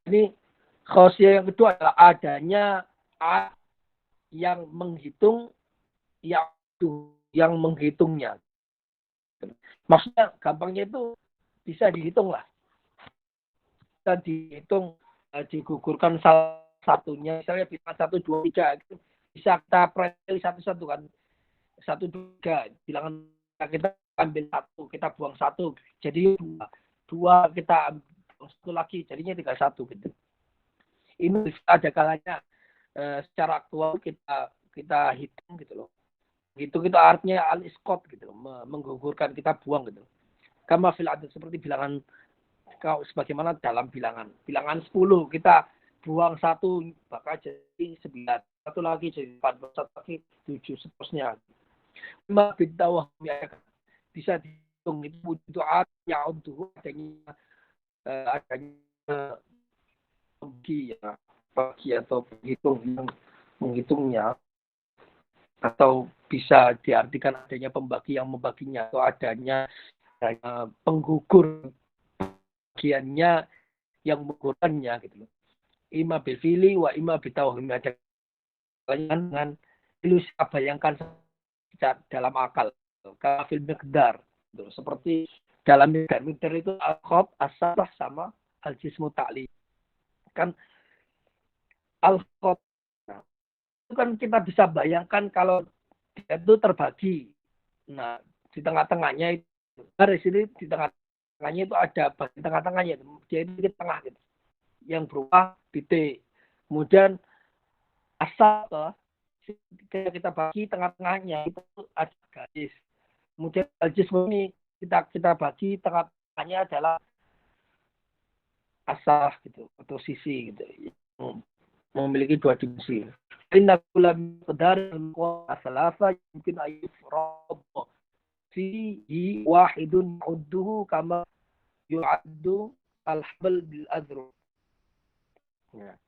[SPEAKER 1] Ini khusyah yang kedua adalah adanya yang menghitung yang menghitungnya. Maksudnya gampangnya itu bisa dihitung lah. Bisa dihitung, digugurkan salah satunya. Misalnya bilangan 1, 2, 3. Bisa kita perhatikan satu-satu kan. 1, 2, 3. Bilangan kita ambil 1, kita buang 1. Jadi 2 kita ambil 1 lagi. Jadinya tinggal 1 gitu. Ini ada kalanya secara aktual kita hitung gitu loh. Hitung itu artinya al-isqat gitu loh, menggugurkan, kita buang gitu. Kama fil adad seperti bilangan sebagaimana dalam bilangan 10 kita buang 1 bakal jadi 9, 1 lagi jadi 14, 1 lagi 7 seterusnya. Cuma bintawah bisa dihitung itu artinya untuk adanya bagi atau penghitung yang menghitungnya atau bisa diartikan adanya pembagi yang membaginya atau adanya penggugur bagiannya yang menggugurkannya gitu loh. Ima bil fili wa ima bitawahim ada dengan ilusi bayangkan dalam akal kafil miqdar gitu. Seperti dalam miqdar itu al-khab as-sabah sama al-jismu ta'li kan al-khab itu kan kita bisa bayangkan kalau dia itu terbagi. Nah, di tengah-tengahnya itu garis ini di tengah-tengahnya itu ada bagian tengah-tengahnya dia itu di tengah gitu. Yang berupa titik. Kemudian asal kita bagi tengah-tengahnya itu ada garis. Kemudian al-jism ini kita bagi tengah-tengahnya adalah asah gitu atau sisi gitu memiliki dua dimensi. Inna kulla miqdar al-salasa mungkin ayufrad fihi wahidun udduhu kama yu'addu al-habl bil adru. Ya.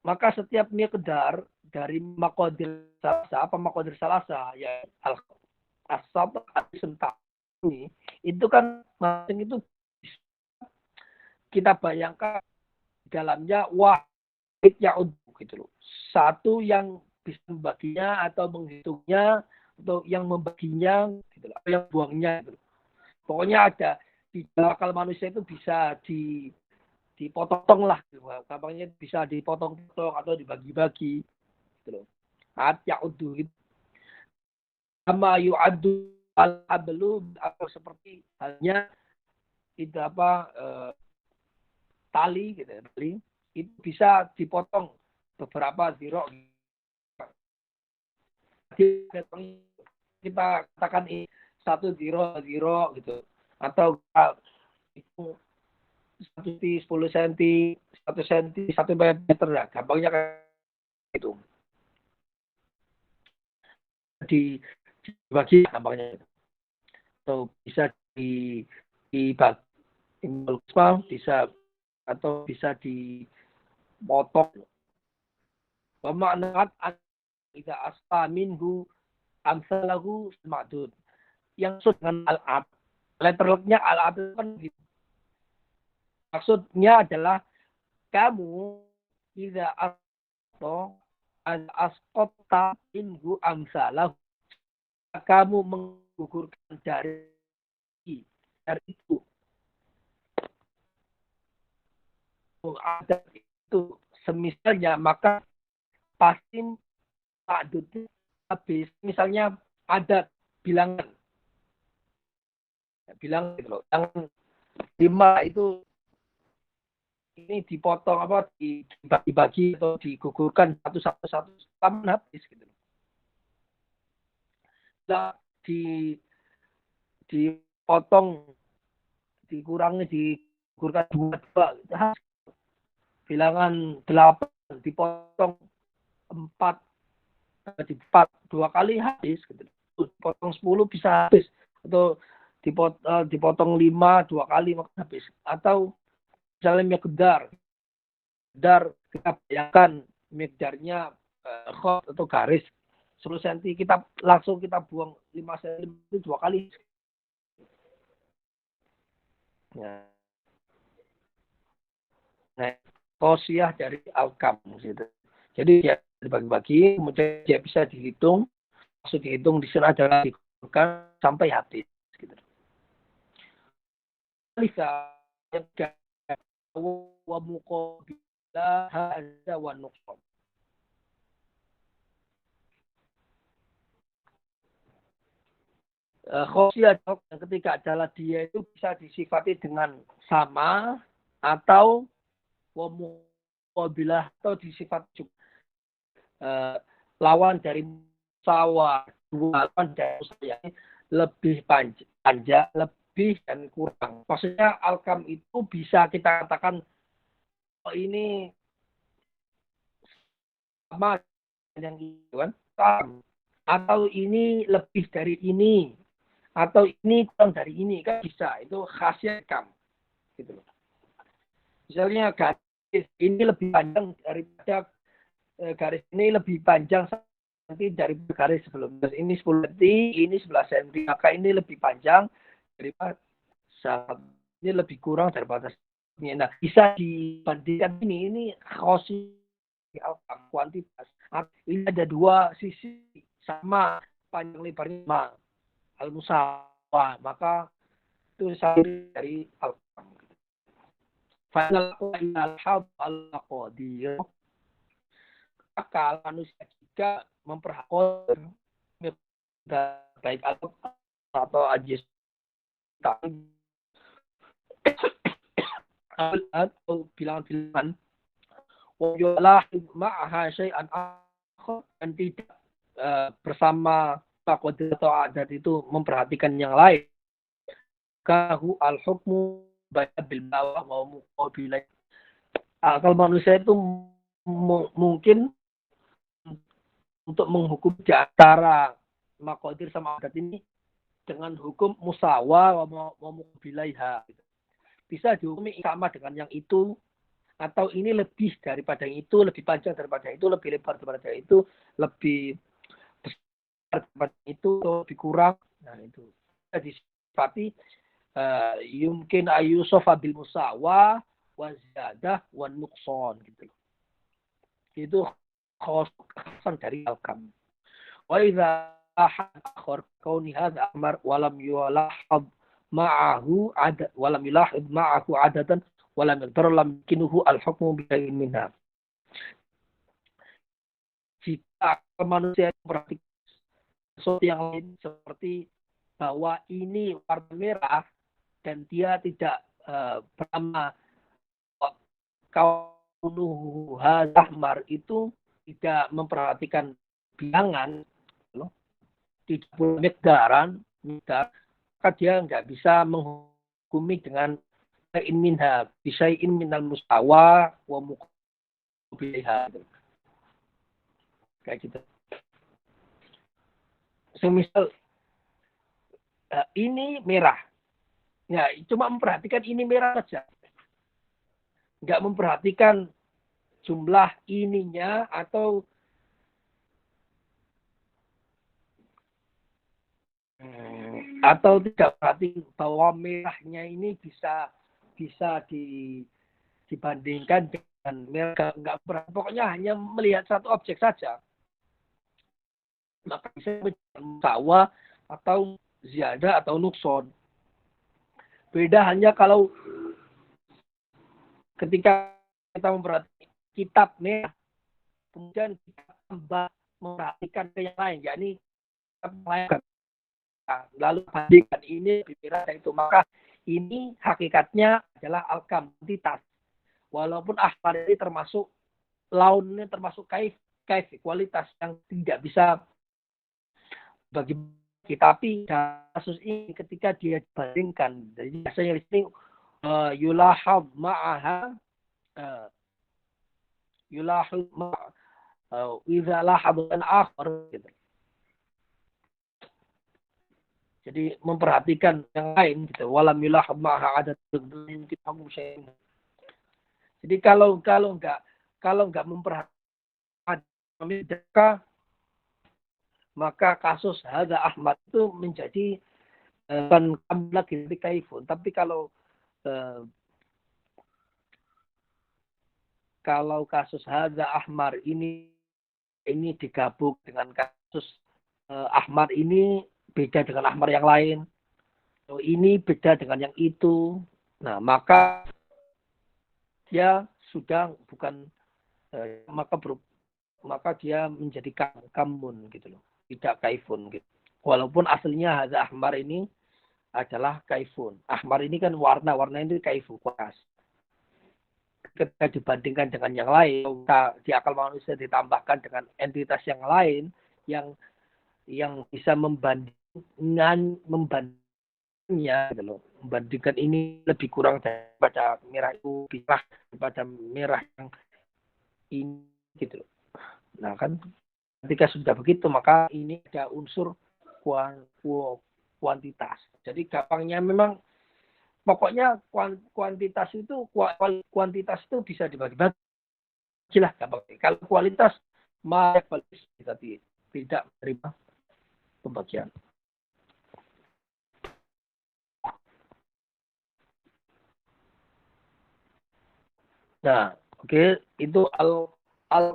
[SPEAKER 1] Maka setiap miqdar dari maqadir salasa, apa maqadir salasa ya al-asab sentak ini itu kan masing itu kita bayangkan dalamnya wahid ya'uddu gitu loh. Satu yang bisa membaginya atau menghitungnya atau yang membaginya gitu loh, atau yang buangnya gitu loh. Pokoknya ada di akal manusia itu bisa dipotong lah gitu. Gampangnya bisa dipotong-potong atau dibagi-bagi gitu loh. Ya'uddu gitu. Sama yu'addu al-hablu atau seperti halnya itu apa tali gitu ya, tali itu bisa dipotong beberapa zero. Kita katakan ini 1 zero gitu atau itu 1 cm 10 cm 1 cm 1 meter ya gampangnya kayak itu dibagi gampangnya itu. Atau bisa dibagi bisa atau bisa dipotong. Pemaknaan idza asfa minhu amsalahu ma'dud. Yang dengan al-ab. Letternya al-ab kan gitu. Maksudnya adalah kamu idza asqa al-asqata minhu amsalahu. Kamu menggugurkan dari itu. Ada itu semisalnya maka pasti ta'dudnya habis. Misalnya ada bilangan gitu loh. Yang 5 itu ini dipotong apa dibagi-bagi atau digugurkan satu-satu lama habis gitu. Nah, dipotong dikurangi digugurkan dua gitu. Bilangan 8 dipotong 4 2 kali habis gitu. Dipotong 10 bisa habis atau dipotong 5 2 kali maka habis atau misalnya miqdar kita bayangkan miqdarnya khot atau garis 10 cm kita langsung kita buang 5 cm itu 2 kali ya. Nah, qosiyah dari al-kam gitu. Jadi ya dibagi-bagi kemudian dia bisa dihitung maksud dihitung di sana adalah digugurkan sampai habis gitu. Bisa wa muqabilah hadza wa nuqsan. Khosyah ketika adalah dia itu bisa disifati dengan sama atau wa muqabilah atau disifat juga lawan dari sawa dua lawan dari saya lebih panjang lebih dan kurang. Maksudnya alkam itu bisa kita katakan oh, ini sama yang itu kan atau ini lebih dari ini atau ini kurang dari ini kan bisa itu khasnya kam gitu loh. Misalnya garis ini lebih panjang daripada garis ini lebih panjang nanti dari garis sebelumnya ini 10 cm ini 11 cm maka ini lebih panjang daripada ini lebih kurang daripada ini. Nah bisa dibandingkan ini khosi kuantitas ini ada dua sisi sama panjang lebarnya sama al-musawa maka itu sari dari al-qam. Final al-hab al-qadir akal manusia juga memperhatikan baik atau ajis atau bilangan-bilangan wajolah ma'aha syai'an akhar dan tidak bersama takodir atau adat itu memperhatikan yang lain kahu al-hukmu bil bawah mau muqabilai. Akal manusia itu mungkin untuk menghukum di antara maqadir sama adat ini dengan hukum musawa wa muqabilaiha. Bisa dihukumi sama dengan yang itu, atau ini lebih daripada yang itu, lebih panjang daripada itu, lebih lebar daripada itu, lebih besar daripada itu, lebih kurang. Nah itu disifati yumkin ayyusofa bil musawa wa ziyadah wa nuqson gitu. Itu khususan dari al-kam. Wa idza akhar kauni hadza amar walam yulahad ma'ahu adad walam yulahid ma'ahu adatan walam yaqdar lam kinuhu al-hukmu bi shay'in minha. Jika manusia memperhatikan sesuatu yang lain seperti bahwa ini warna merah dan dia tidak bernama kaunuhu ahmar, itu tidak memperhatikan bilangan, tidak punya miqdaran, maka dia nggak bisa menghukumi dengan in minha bisyai'in minal mustawa wa muqabilaiha. Kayak gitu. Semisal ini merah, ya cuma memperhatikan ini merah saja, nggak memperhatikan jumlah ininya atau tidak perhati bahwa merahnya ini bisa dibandingkan dengan merah, nggak perhati, pokoknya hanya melihat satu objek saja, maka bisa menjadi musawa atau ziyadah atau nukson. Beda hanya kalau ketika kita memperhatikan kitab merah, kemudian kita tambah memperhatikan ke yang lain, yakni lalu bandingkan ini lebih merah dari itu, maka ini hakikatnya adalah al-kamtitas. Walaupun ahmar ini termasuk launnya, termasuk kaif kualitas yang tidak bisa bagi, tapi kasus ini ketika dia dibandingkan, jadi biasanya di sini yulahab ma'aha yulahab idza lahaban akhar gitu. Jadi memperhatikan yang lain gitu. Walam yulahab ma'aha adat mungkin hukum syai'in. Jadi kalau enggak memperhatikan maka kasus hadza Ahmad itu menjadi bukan lagi kaifun, tapi kalau kasus hadza Ahmar ini digabung dengan kasus Ahmar ini beda dengan Ahmar yang lain, ini beda dengan yang itu, nah maka dia sudah bukan maka dia menjadi kamun gitu loh, tidak kaifun gitu. Walaupun aslinya hadza ahmar ini adalah kaifun. Ahmar ini kan warna itu kaifu, kuas. Ketika dibandingkan dengan yang lain, di akal manusia ditambahkan dengan entitas yang lain yang bisa membandingkannya gitu loh. Membandingkan ini lebih kurang daripada merah itu, merah daripada merah yang ini gitu loh. Nah kan ketika sudah begitu maka ini ada unsur kuantitas. Jadi gampangnya memang pokoknya kuantitas itu bisa dibagi-bagi lah gampang. Kalau kualitas malah kita tidak menerima pembagian. Nah, oke, itu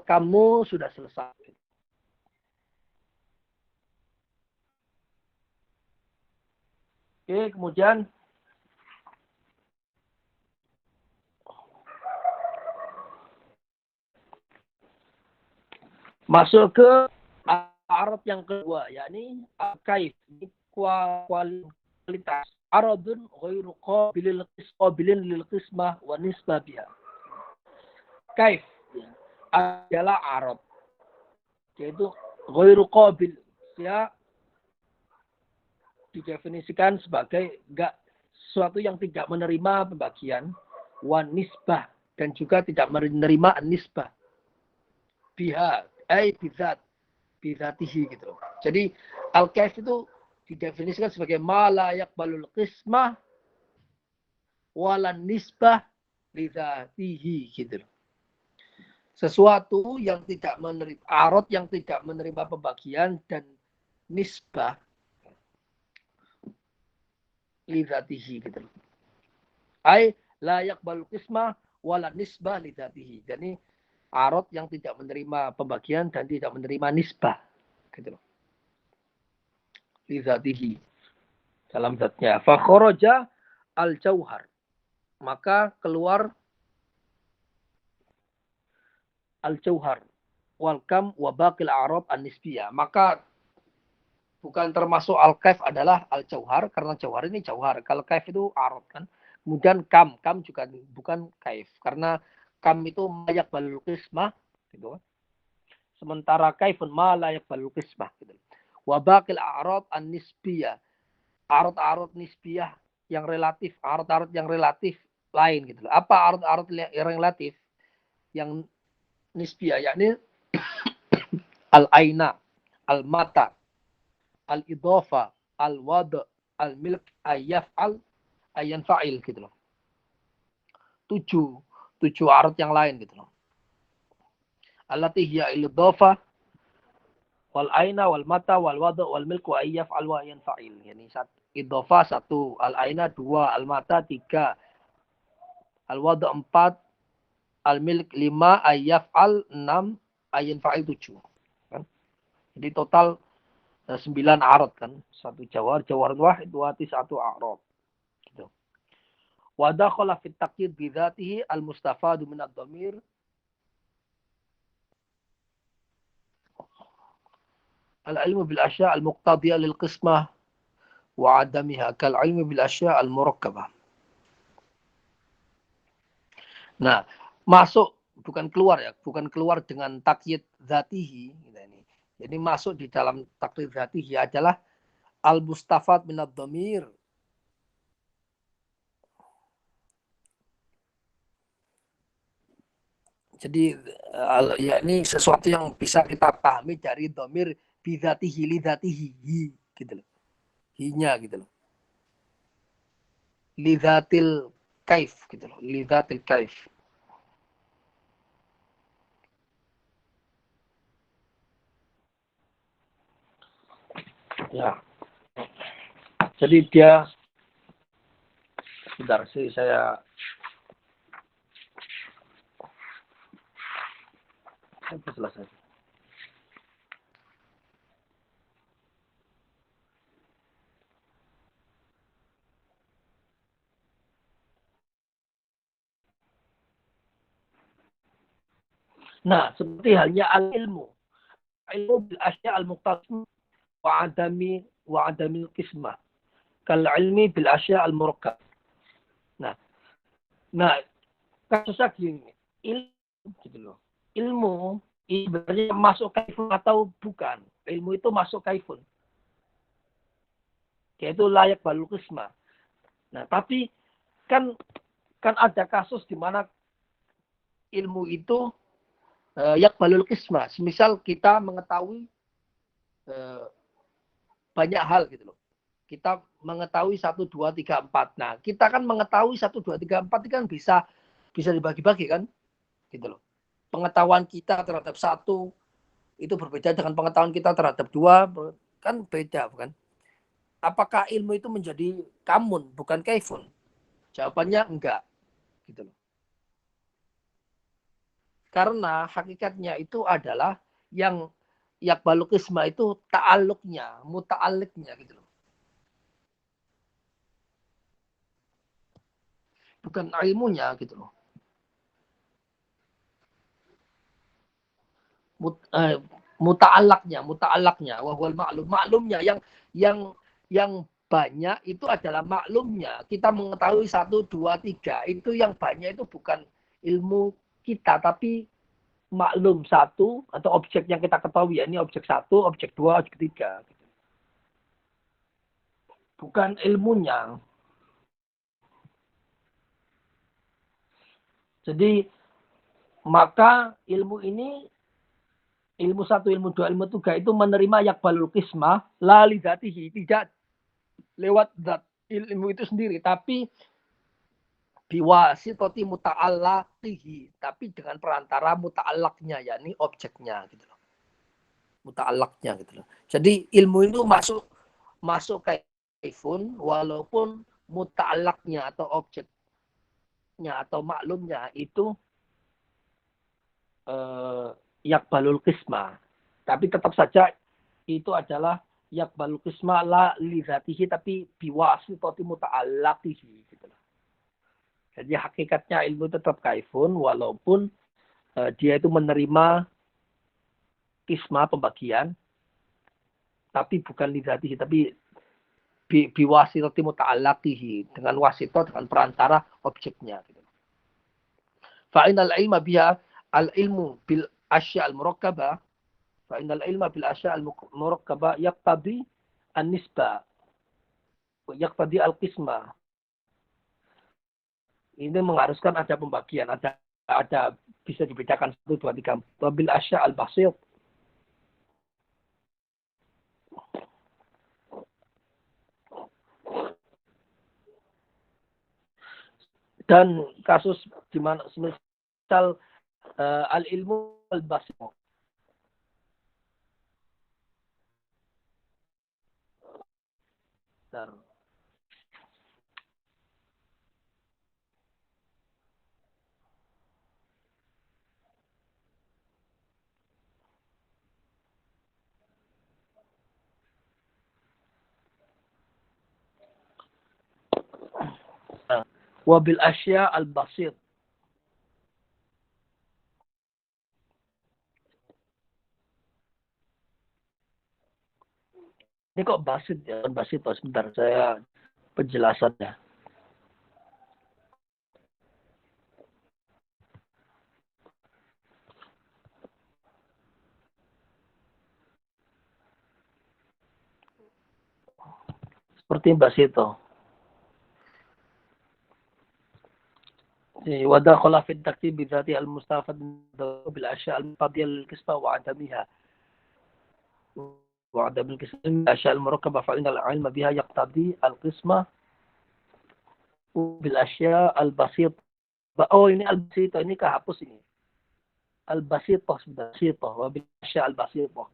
[SPEAKER 1] kamu sudah selesai. Oke, kemudian masuk ke arad yang kedua, yakni kaif, kualitas. Aradun ghairu qabilin lil qismah wa nisbah biha. Kaif adalah arad, yaitu ghairu qabil, ya didefinisikan sebagai enggak sesuatu yang tidak menerima pembagian, wan nisbah, dan juga tidak menerima nisbah. Biha, bizatihi gitu. Jadi al-kaif itu didefinisikan sebagai ma la yaqbalul qismah walan nisbah lidzatihi gitu. Sesuatu yang tidak menerima arad yang tidak menerima pembagian dan nisbah lidzatihi gitu. Ai la yaqbalul qismah walan nisbah lidzatihi. Jadi arad yang tidak menerima pembagian dan tidak menerima nisbah gitu loh. Lidzatihi dalam zatnya. Fa kharaja al-jauhar. Maka keluar al-jauhar wal kam wa baqil a'rab an-nisbiyah. Maka bukan termasuk al-kaif adalah al-jauhar karena jauhar ini jauhar. Kalau kaif itu a'rab kan. Kemudian kam juga bukan kaif karena kam itu layak balul qismah gitu kan. Sementara kaifun ma layak balul qismah gitu. Wa baqil a'rab an-nisbiyah. Arad-arad nisbiyah yang relatif, arad-arad yang relatif lain gitu loh. Apa arad-arad yang relatif? Yang nisbiyah yakni al-aina, al-mata, al-idhafa, al-wad, al-milk, ayyaf'al, ayyanfa'il gitu loh. Tujuh arad yang lain gitu loh. Allati hiya al-idhafa wal aina wal mata wal wad wal milk wa ayyaf'al wa ayyanfa'il. Yani idhafa 1, al-aina 2, al-mata 3, al-wad 4, al-milk 5, ayyaf'al 6, ayyanfa'il 7. Kan? Jadi total 9 arad kan. Satu jawar wahid wa tis'atu a'rad. Gitu. Wa dakhala fi at-taqyid bi dzatihi al-mustafadu min ad-dhamir al-ilmu bil asya' al-muqtadiyah lil qismah wa 'adamiha kal ilmi bil asya' al-murakkabah. Nah, masuk bukan keluar ya, bukan keluar dengan takyid dzatihi gitu ini. Jadi masuk di dalam takyid dzatihi adalah al-mustafad min ad-dhamir. Jadi ya ini sesuatu yang bisa kita pahami dari dhamir bidzatihi lidzatihi gitu loh. Hi-nya gitu loh. Lidzatil kaif gitu loh. Lidzatil kaif. Ya. Jadi dia sebentar sih saya selesai. Nah, seperti halnya al-ilmu. Ilmu bil asya' al-muqtasim wa adamil qismah. Kal ilmi bil asya' al-murakkab. Nah, kasusnya gini. Ilmu gitu loh. Ilmu ibaratnya masuk kaifun atau bukan. Ilmu itu masuk kaifun. Yaitu layak balul qismah. Nah, tapi kan ada kasus di mana ilmu itu yak balul qismah. Misal kita mengetahui banyak hal gitu loh. Kita mengetahui 1, 2, 3, 4. Nah, kita kan mengetahui 1, 2, 3, 4 itu kan bisa dibagi-bagi kan? Gitu loh. Pengetahuan kita terhadap 1 itu berbeda dengan pengetahuan kita terhadap 2, kan beda bukan? Apakah ilmu itu menjadi kamun, bukan kaifun? Jawabannya enggak. Gitu loh. Karena hakikatnya itu adalah yang yakbalu qisma itu ta'alluqnya, muta'alliqnya gitu loh. Bukan ilmunya gitu loh. Muta'allaqnya wahwal maklumnya yang banyak itu adalah maklumnya. Kita mengetahui 1, 2, 3 itu yang banyak itu bukan ilmu kita tapi maklum 1 atau objek yang kita ketahui, ya ini objek 1, objek 2, objek 3. Bukan ilmunya. Jadi maka ilmu ini, ilmu 1, ilmu 2, ilmu 3 itu menerima yakbalul qismah la li dzatihi, tidak lewat zat ilmu itu sendiri, tapi biwasitati muta'allaqihi, tapi dengan perantara muta'allaqnya, yakni objeknya gitu loh. Muta'allaqnya gitu loh. Jadi ilmu itu masuk kaifun walaupun muta'allaqnya atau objeknya atau maklumnya itu yakbalul qismah. Tapi tetap saja itu adalah yakbalul qismah la li dzatihi, tapi biwasitati muta'allaqihi gitu loh. Jadi hakikatnya ilmu tetap kaifun walaupun dia itu menerima kisma pembagian, tapi bukan lidatihi, tapi biwasitati muta'allaqihi, dengan wasito, dengan perantara objeknya. Gitu. Fa'inal ilma biha al ilmu bil asya al murakkabah, fa'inal ilma bil asya al murakkabah yaqtadi an nisbah, yaqtadi al qismah. Ini mengharuskan ada pembagian, ada bisa dibedakan 1, 2, 3. Bil asya al basit, dan kasus di mana misal al ilmu al basit. Wabil asya al basit. Ini kok basit ya? Basit, sebentar saya penjelasannya. Seperti basito. ودخل في الترتيب بذات المستفاد بالأشياء المقضية للكسبة وعدمها وعدم الكسبة الأشياء المركبة فإن العلم بها يقتضي القسمة بالأشياء البسيطة. Oh, ini al-basito, ini kehapus ini. Al-basito, وبالأشياء البسيطة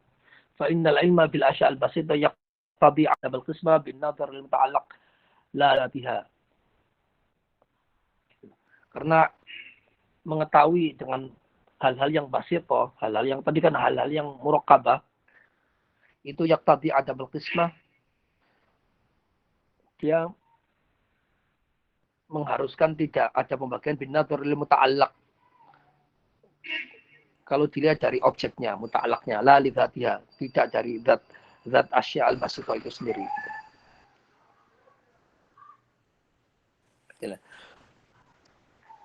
[SPEAKER 1] فإن العلم بالأشياء البسيطة يقتضي عدم القسمة بالنظر المتعلق لا بها. Karena mengetahui dengan hal-hal yang basito, hal-hal yang tadi kan hal-hal yang murakkabah, itu yaqtadi adabul qismah, dia mengharuskan tidak ada pembagian bin nadhar lil muta'allaq. Kalau dilihat dari objeknya, muta'allaqnya, la li dzatiha, tidak dari zat asya al basito itu sendiri.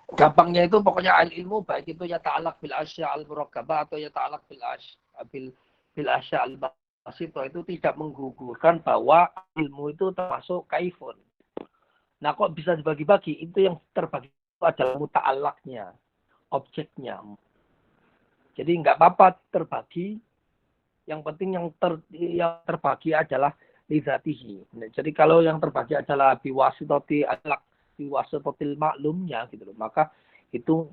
[SPEAKER 1] Gampangnya itu pokoknya ilmu baik itu ya ta'alaq bil asya al murakkabah atau ya ta'alaq bil asya al basito itu tidak menggugurkan bahwa ilmu itu termasuk kaifun. Nah, kok bisa dibagi-bagi? Itu yang terbagi itu adalah muta'allaqnya, objeknya. Jadi nggak apa-apa terbagi. Yang penting yang terbagi adalah lidzatihi. Jadi kalau yang terbagi adalah biwasitati alaq, biwasitatil maklumnya gitu loh, maka itu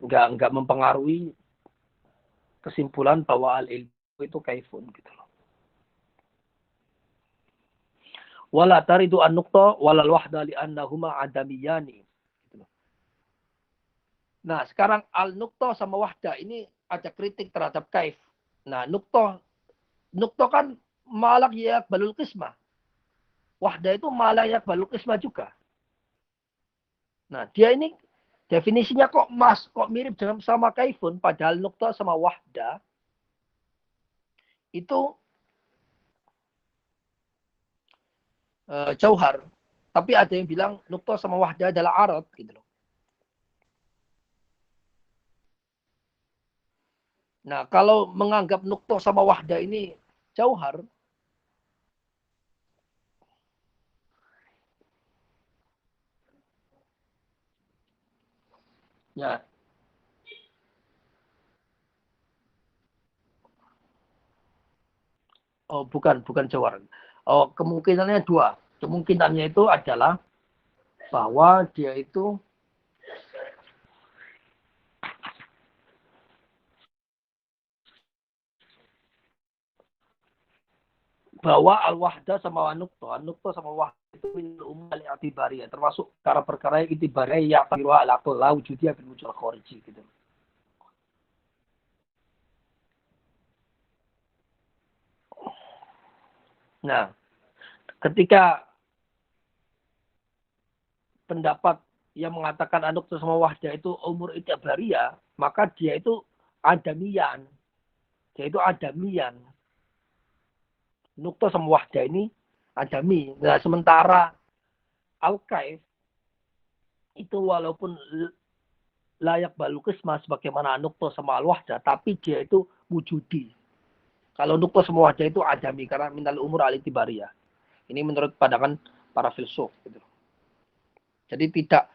[SPEAKER 1] nggak mempengaruhi kesimpulan bahwa al-ilmu itu kaifun gitu loh. Wala taridu an-nuqta walal wahda li annahuma adamiyani. Gitu loh. Nah, sekarang al-nuqta sama wahda ini ada kritik terhadap kaif. Nah, nuqta kan malak yak balul qismah. Wahda itu malak yak balul qismah juga. Nah, dia ini definisinya kok mirip dengan sama kaifun, padahal nuqta sama wahda itu jauhar. Tapi ada yang bilang nuqta sama wahda adalah arad gitu loh. Nah, kalau menganggap nuqta sama wahda ini jauhar, Ya. Oh, bukan jawar. Oh, kemungkinannya dua. Kemungkinannya itu adalah bahwa dia itu bahwa al-wahda sama anukto sama wahda itu minul umum al-i'tibariyah, termasuk perkara-perkara yang itibariyah ya tabiruha al-aql la wujudiyah bil wujud khariji gitu. Nah, ketika pendapat yang mengatakan anukto sama wahda itu umur itibariyah, maka dia itu adamian. Dia itu adamian. Nukto sama wahda ini adami. Nah, sementara al-kaif itu walaupun layak balu kismah sebagaimana nukto sama al-wahda, tapi dia itu wujudi. Kalau nukto sama wahda itu adami karena minal umur al-itibariyah. Ini menurut pandangan para filsuf. Gitu. Jadi tidak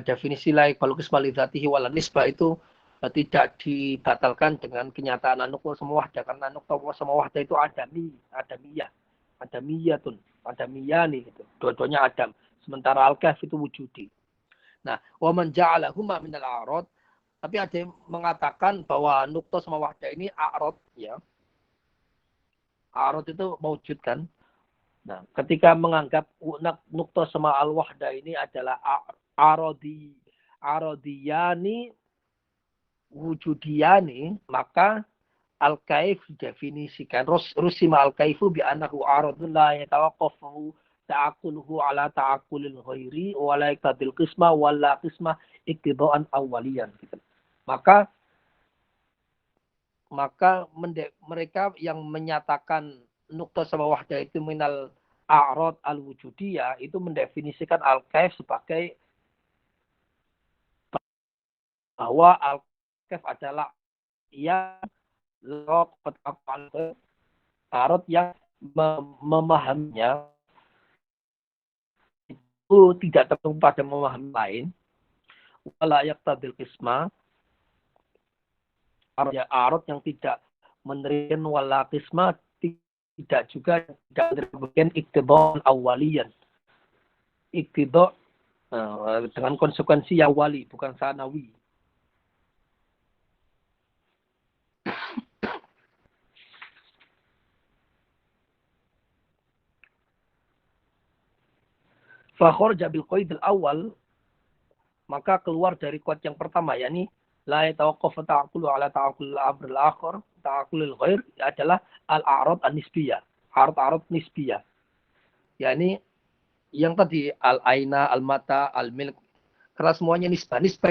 [SPEAKER 1] definisi layak balu kismah lidzatihi wala nisbah itu tidak dibatalkan dengan kenyataan nukto sama wahda karena nukto sama wahda itu adamiyah, adamiyani gitu. Dua-duanya adam. Sementara al-kaif itu wujudi. Nah, wa man ja'alahuma minal a'rad, tapi ada yang mengatakan bahwa nukta sama wahda ini a'rad ya. A'rad itu mewujud kan. Nah, ketika menganggap nukta sama al-wahda ini adalah aradiyani wujudiyani, maka al-kaif definisikan rusima al-kaifu bi annahu aradun la yatawaqqafu ta'aquluhu ala ta'aqulil ghairi wa la yaqtadil qisma wa la qisma iktidaan awwaliyan gitu. Maka mereka yang menyatakan nukta sama wahda itu minal a'rad al-wujudiyah itu mendefinisikan al-kaif sebagai bahwa al-kaif adalah yang lok a'rad yang memahaminya itu tidak tergantung pada memahami lain wala yaqtadil qisma a'rad yang tidak menerima wala qisma tidak juga tidak menerima iktidaan awalian. Iktida dengan konsekuensi yang wali bukan sanawi. Fakharja bil qaid al-awwal, maka keluar dari qaid yang pertama yakni la yatawaqqafu ta'aqulu ala ta'aqul al-amr al-akhar, ta'aqul al-ghair adalah al-a'rad an-nisbiyah. A'rad nisbiyah. Yakni yang tadi al-aina, al-mata, al-milk, karena semuanya nisbah. Nisbah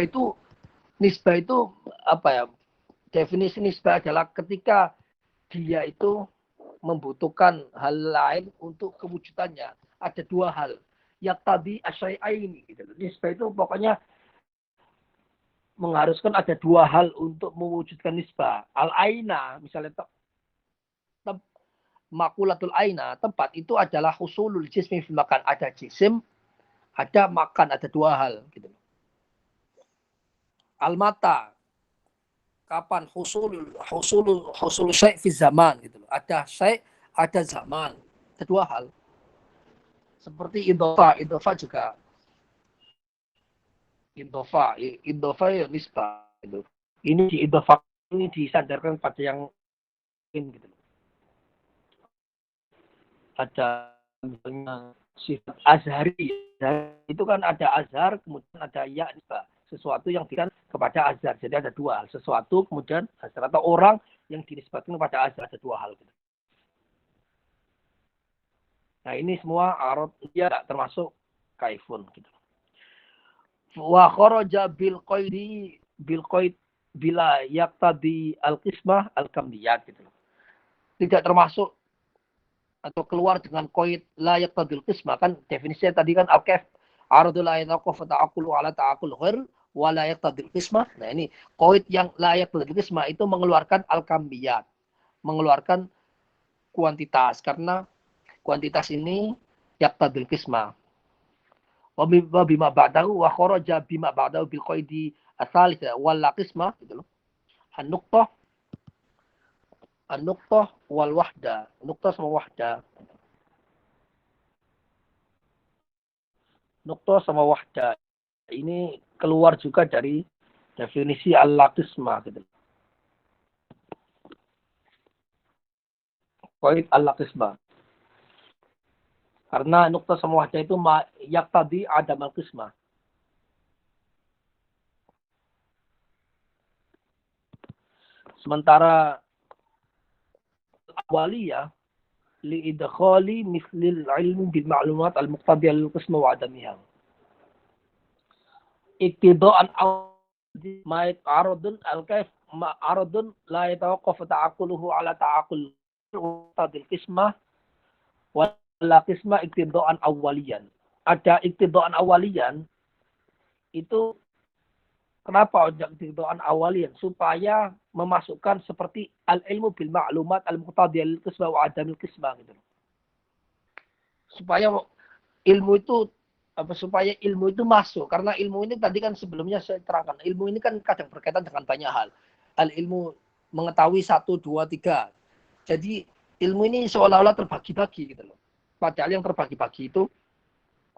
[SPEAKER 1] itu apa ya? Definisi nisbah adalah ketika dia itu membutuhkan hal lain untuk kewujudannya. Ada dua hal. Yang tadi asyai'aini gitu. Nisbah itu pokoknya mengharuskan ada dua hal untuk mewujudkan nisbah. Al-aina misalnya makulatul aina, tempat itu adalah husulul jismi fil makan. Ada jisim, ada makan, ada dua hal gitu. Al-mata, kapan husul syai' fi zaman gitu. Ada syai', ada zaman. Ada dua hal. Seperti idhofa juga. Idhofa ya nisbah gitu. Ini di idhofa ini disandarkan pada yang lain gitu. Ada misalnya sifat azhari. Itu kan ada azhar, kemudian ada ya nisbah. Sesuatu yang diberikan kepada azhar. Jadi ada dua hal. Sesuatu kemudian azhar atau orang yang dinisbatkan kepada azhar. Ada dua hal gitu. Nah ini semua arad dia termasuk kaifun gitu. Wa kharaja bil qaid bila yaqtadi al-qismah al-kamliyat gitu. Tidak termasuk atau keluar dengan qaid la yaqtadil qismah kan definisinya tadi kan al-kaif aradul la yataqaf ta'aqulu ala ta'aqul ghair wa la yaqtadil qismah. Nah ini qaid yang la yaqtadil qismah itu mengeluarkan al-kamliyat, mengeluarkan kuantitas karena kuantitas ini yaqtadil qismah. Wa bima ba'dahu wa kharaja bima ba'dahu bil qaidi Asal wal qismah gitu loh. An-nuqtah wal wahda. Nuqtah sama wahda. Nuqtah sama wahda. Ini keluar juga dari definisi al-qismah gitu. Qaid al-qismah. Karena nuqtah sama wahda itu yaqtadi adam al-qismah. Sementara awaliyah liidkhali mislil ilmi bil ma'lumat al-muqtadiyah lil qismah wa adamiha. Iktidaan ma'id aradun al-kaif aradun la yatawaqqaf ta'aquluhu ala ta'aqul muqtadil qismah wa la qismah iktidaan awaliyan. Ada iktidaan awaliyan itu kenapa iktidaan awaliyan? Supaya memasukkan seperti al-ilmu bil ma'lumat al-muqtadiyah lil qismah wa adamil qismah gitu. Supaya ilmu itu supaya ilmu itu masuk, karena ilmu ini tadi kan sebelumnya saya terangkan, ilmu ini kan kadang berkaitan dengan banyak hal. Al ilmu mengetahui 1, 2, 3. Jadi ilmu ini seolah-olah terbagi-bagi gitu loh. Padahal yang terbagi-bagi itu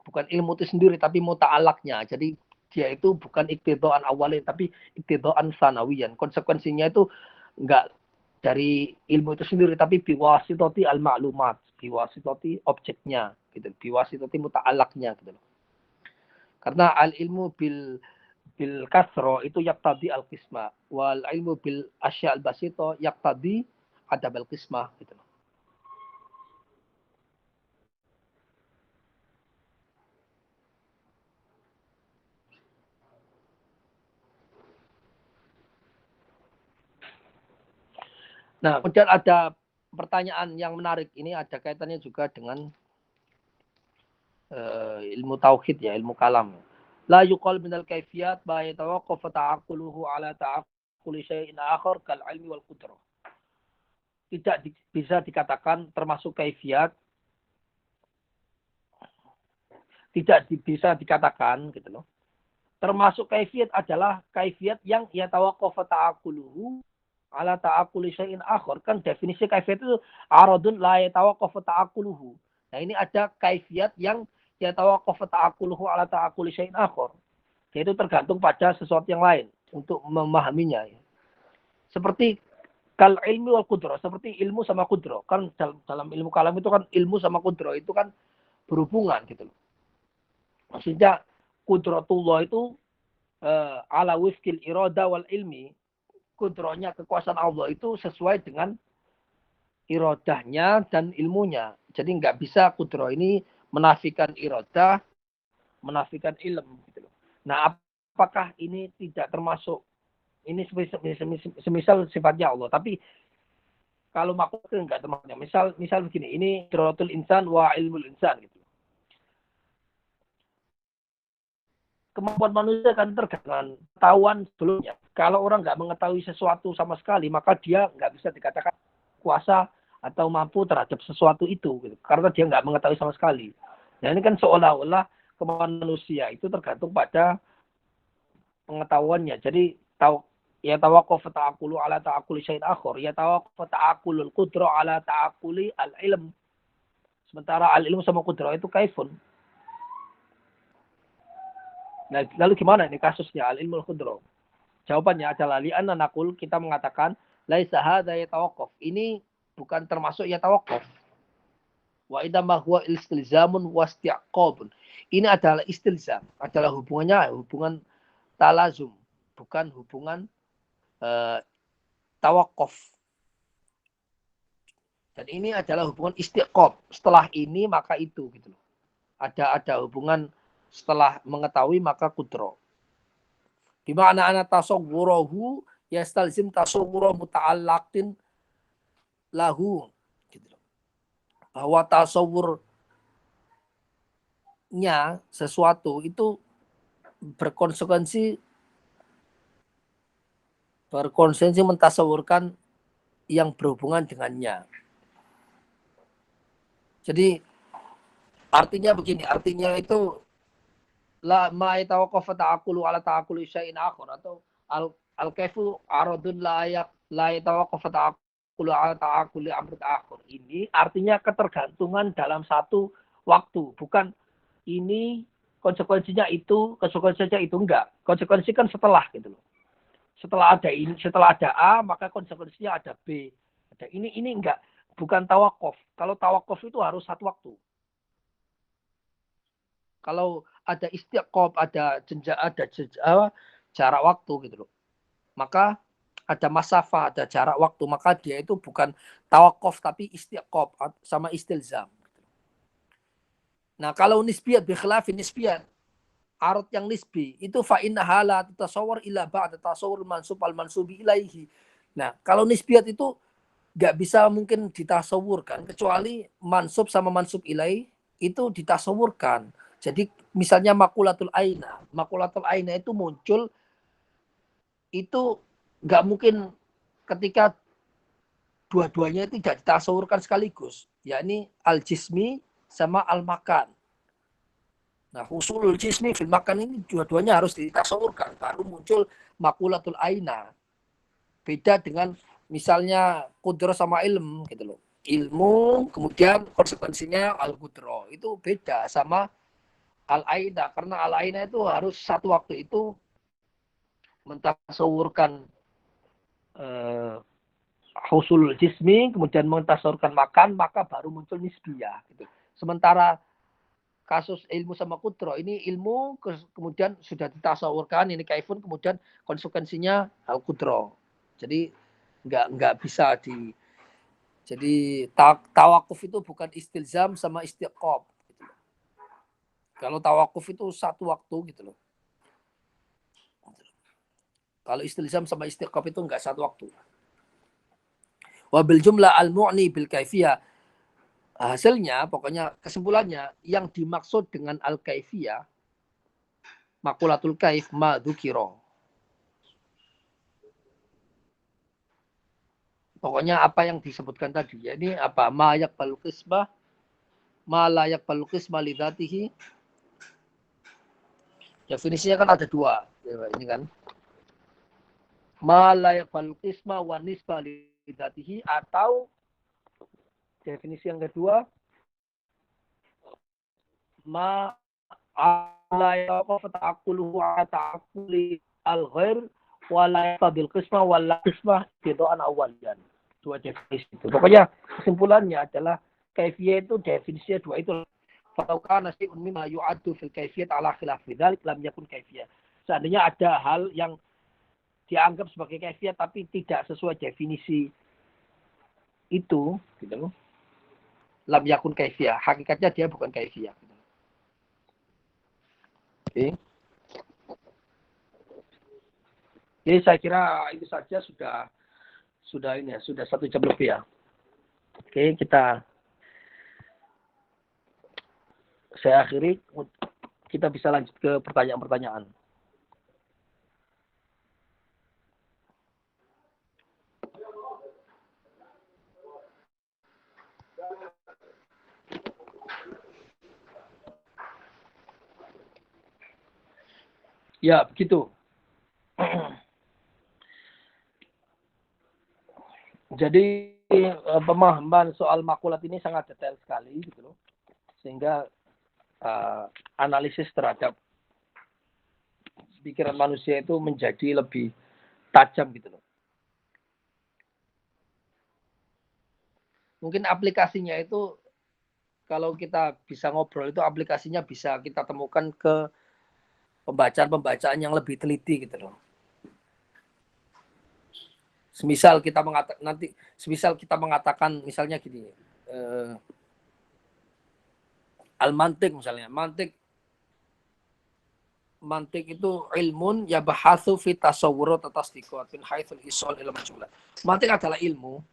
[SPEAKER 1] bukan ilmu itu sendiri tapi muta'alaknya. Jadi dia itu bukan iktidaan awalin tapi iktidaan sanawiyan. Konsekuensinya itu enggak dari ilmu itu sendiri tapi biwasitati al-ma'lumat, biwasitati objeknya gitu, biwasitati muta'alaknya gitu. Karena al-ilmu bil kasro itu yaqtadi al-qismah, wal ilmu bil asya' al-basito yaqtadi adab al-qismah gitu. Nah, kemudian ada pertanyaan yang menarik, ini ada kaitannya juga dengan ilmu tauhid ya, ilmu kalam. La yuqal minal kaifiyat ma yatawaqqaf ta'aqquluhu ala ta'aqquli syai'in akhar kal ilmi wal qudrah. Tidak bisa dikatakan termasuk kaifiyat, tidak bisa dikatakan gitu loh. Termasuk kaifiyat adalah kaifiyat yang yatawaqqaf ta'aqquluhu ala ta'aquli syai'in akhar. Kan definisi kaifiyat itu aradun la yatawaqqafu ta'aquluhu. Nah, ini ada kaifiyat yang yatawaqqafu ta'aquluhu ala ta'aquli syai'in akhar. Yaitu tergantung pada sesuatu yang lain untuk memahaminya. Seperti kal ilmi wal qudrah, seperti ilmu sama qudrah. Kan dalam ilmu kalam itu kan ilmu sama qudrah itu kan berhubungan gitu loh. Maksudnya qudratullah itu ala wifqil irada wal ilmi. Kudrohnya kekuasaan Allah itu sesuai dengan irodahnya dan ilmunya. Jadi nggak bisa kudroh ini menafikan irodah, menafikan ilmu. Gitu. Nah, apakah ini tidak termasuk, ini semisal sifatnya Allah. Tapi kalau makhluk itu nggak termasuk. Misal begini, ini qudratul insan wa ilmul insan. Gitu. Kemampuan manusia kan tergantung pengetahuan sebelumnya. Kalau orang nggak mengetahui sesuatu sama sekali, maka dia nggak bisa dikatakan kuasa atau mampu terhadap sesuatu itu, gitu. Karena dia nggak mengetahui sama sekali. Nah, ini kan seolah-olah kemampuan manusia itu tergantung pada pengetahuannya. Jadi ya tawaqqaf ta'aqulu ala ta'aquli syai'in akhar, ya tawaqqaf ta'aqulul qudrah ala ta'aquli al-ilm. Sementara al-ilm sama qudrah itu kaifun. Nah, lalu gimana ini kasusnya al-ilmul qudrah? Jawabannya adalah li'anna naqul, kita mengatakan laisa hadza yatawaqqaf. Ini bukan termasuk yatawaqqaf. Wa idama huwa istilzamun wasti'qabun. Ini adalah istilzam, adalah hubungan talazum, bukan hubungan tawaqquf. Dan ini adalah hubungan istiqab. Setelah ini maka itu gitu loh. Ada hubungan setelah mengetahui maka kudro. Di mana ana tasawwurahu yastalzim tasawwura muta'allaqin lahu. Gitu. Bahwa tasawwurnya sesuatu itu berkonsekuensi mentasawurkan yang berhubungan dengannya. Jadi artinya begini, artinya itu la ma yatawaqqafu ta'aqqulu ala ta'aqquli syai'in akhar, atau al-kaifu aradun la yatawaqqafu ta'aqqulu ala ta'aqquli amrin akhar. Ini artinya ketergantungan dalam satu waktu, bukan ini konsekuensinya itu, konsekuensinya itu, enggak. Konsekuensi kan setelah gitu loh. Setelah ada ini, setelah ada A, maka konsekuensinya ada B. Ada ini enggak, bukan tawakuf. Kalau tawakuf itu harus satu waktu. Kalau ada istiqob, ada jarak waktu gitu loh. Maka ada masafah, ada jarak waktu, maka dia itu bukan tawakuf tapi istiqob sama istilzam. Nah, kalau nisbiyat bikhilafi nisbiyat, arad yang nisbi itu fa innaha la tatasawwar illa ba'da tasawwur mansub al mansubi ilaihi. Nah, kalau nisbiyat itu nggak bisa mungkin ditasawurkan kecuali mansub sama mansub ilaih itu ditasawurkan. Jadi misalnya makulatul aina itu muncul itu nggak mungkin ketika dua-duanya tidak ditasawurkan sekaligus, yakni al-jismi sama al-makan. Nah, husulul jismi fil makan ini dua-duanya harus ditasawurkan baru muncul makulatul aina. Beda dengan misalnya kudro sama ilm gitu loh. Ilmu kemudian konsekuensinya al-kudro itu beda sama al-aina, karena al-aina itu harus satu waktu itu mentasawurkan husul jismi, kemudian mentasawurkan makan, maka baru muncul nisbiyah gitu. Sementara kasus ilmu sama kudro ini ilmu kemudian sudah ditasawurkan ini kaifun, kemudian konsekuensinya al-kudro. Jadi nggak bisa jadi tawakuf itu bukan istilzam sama istiqob. Kalau tawakuf itu satu waktu gitu loh. Kalau istilzam sama istiqob itu enggak satu waktu. Wabil jumlah al-mu'ni bil kaifiyah. Hasilnya, pokoknya kesimpulannya, yang dimaksud dengan al-kaifiyah, makulatul kaif ma dzukira. Pokoknya apa yang disebutkan tadi. Ini apa? Ma yaqbalu qismah, ma la yaqbalu qismah li dzatihi. Definisinya kan ada dua, ini kan. Ma la yaqbalu qismah wa nisbah li dzatihi, atau definisi yang kedua, ma la yaqaf ta'aqquluhu ala ta'aqquli al-ghair wa la yaqbil qismah wa la qismah bid'an awalian. Dua definisi itu. Pokoknya kesimpulannya adalah kaifiyah itu definisinya dua itu. Falau kana syai'un mimma yu'addu fil kaifiyat ala khilafi dzalik lam yakun kaifiyah. Seandainya ada hal yang dianggap sebagai kaifiyah tapi tidak sesuai definisi itu, gitu. Lam yakun kaifiyah. Hakikatnya dia bukan kaifiyah. Oke. Jadi saya kira itu saja sudah ini ya, sudah 1 jam lebih ya. Oke, saya akhiri, kita bisa lanjut ke pertanyaan-pertanyaan. Ya, begitu. Jadi pemahaman soal makulat ini sangat detail sekali gitu loh. Sehingga analisis terhadap pikiran manusia itu menjadi lebih tajam gitu loh. Mungkin aplikasinya itu kalau kita bisa ngobrol itu aplikasinya bisa kita temukan ke pembacaan-pembacaan yang lebih teliti gitu loh. Semisal kita mengatakan misalnya gini, al-mantik misalnya, mantik itu ilmun ya bahatsu fi tasawwur tasdiqat min haitsul isal ila majhul. Mantik adalah ilmu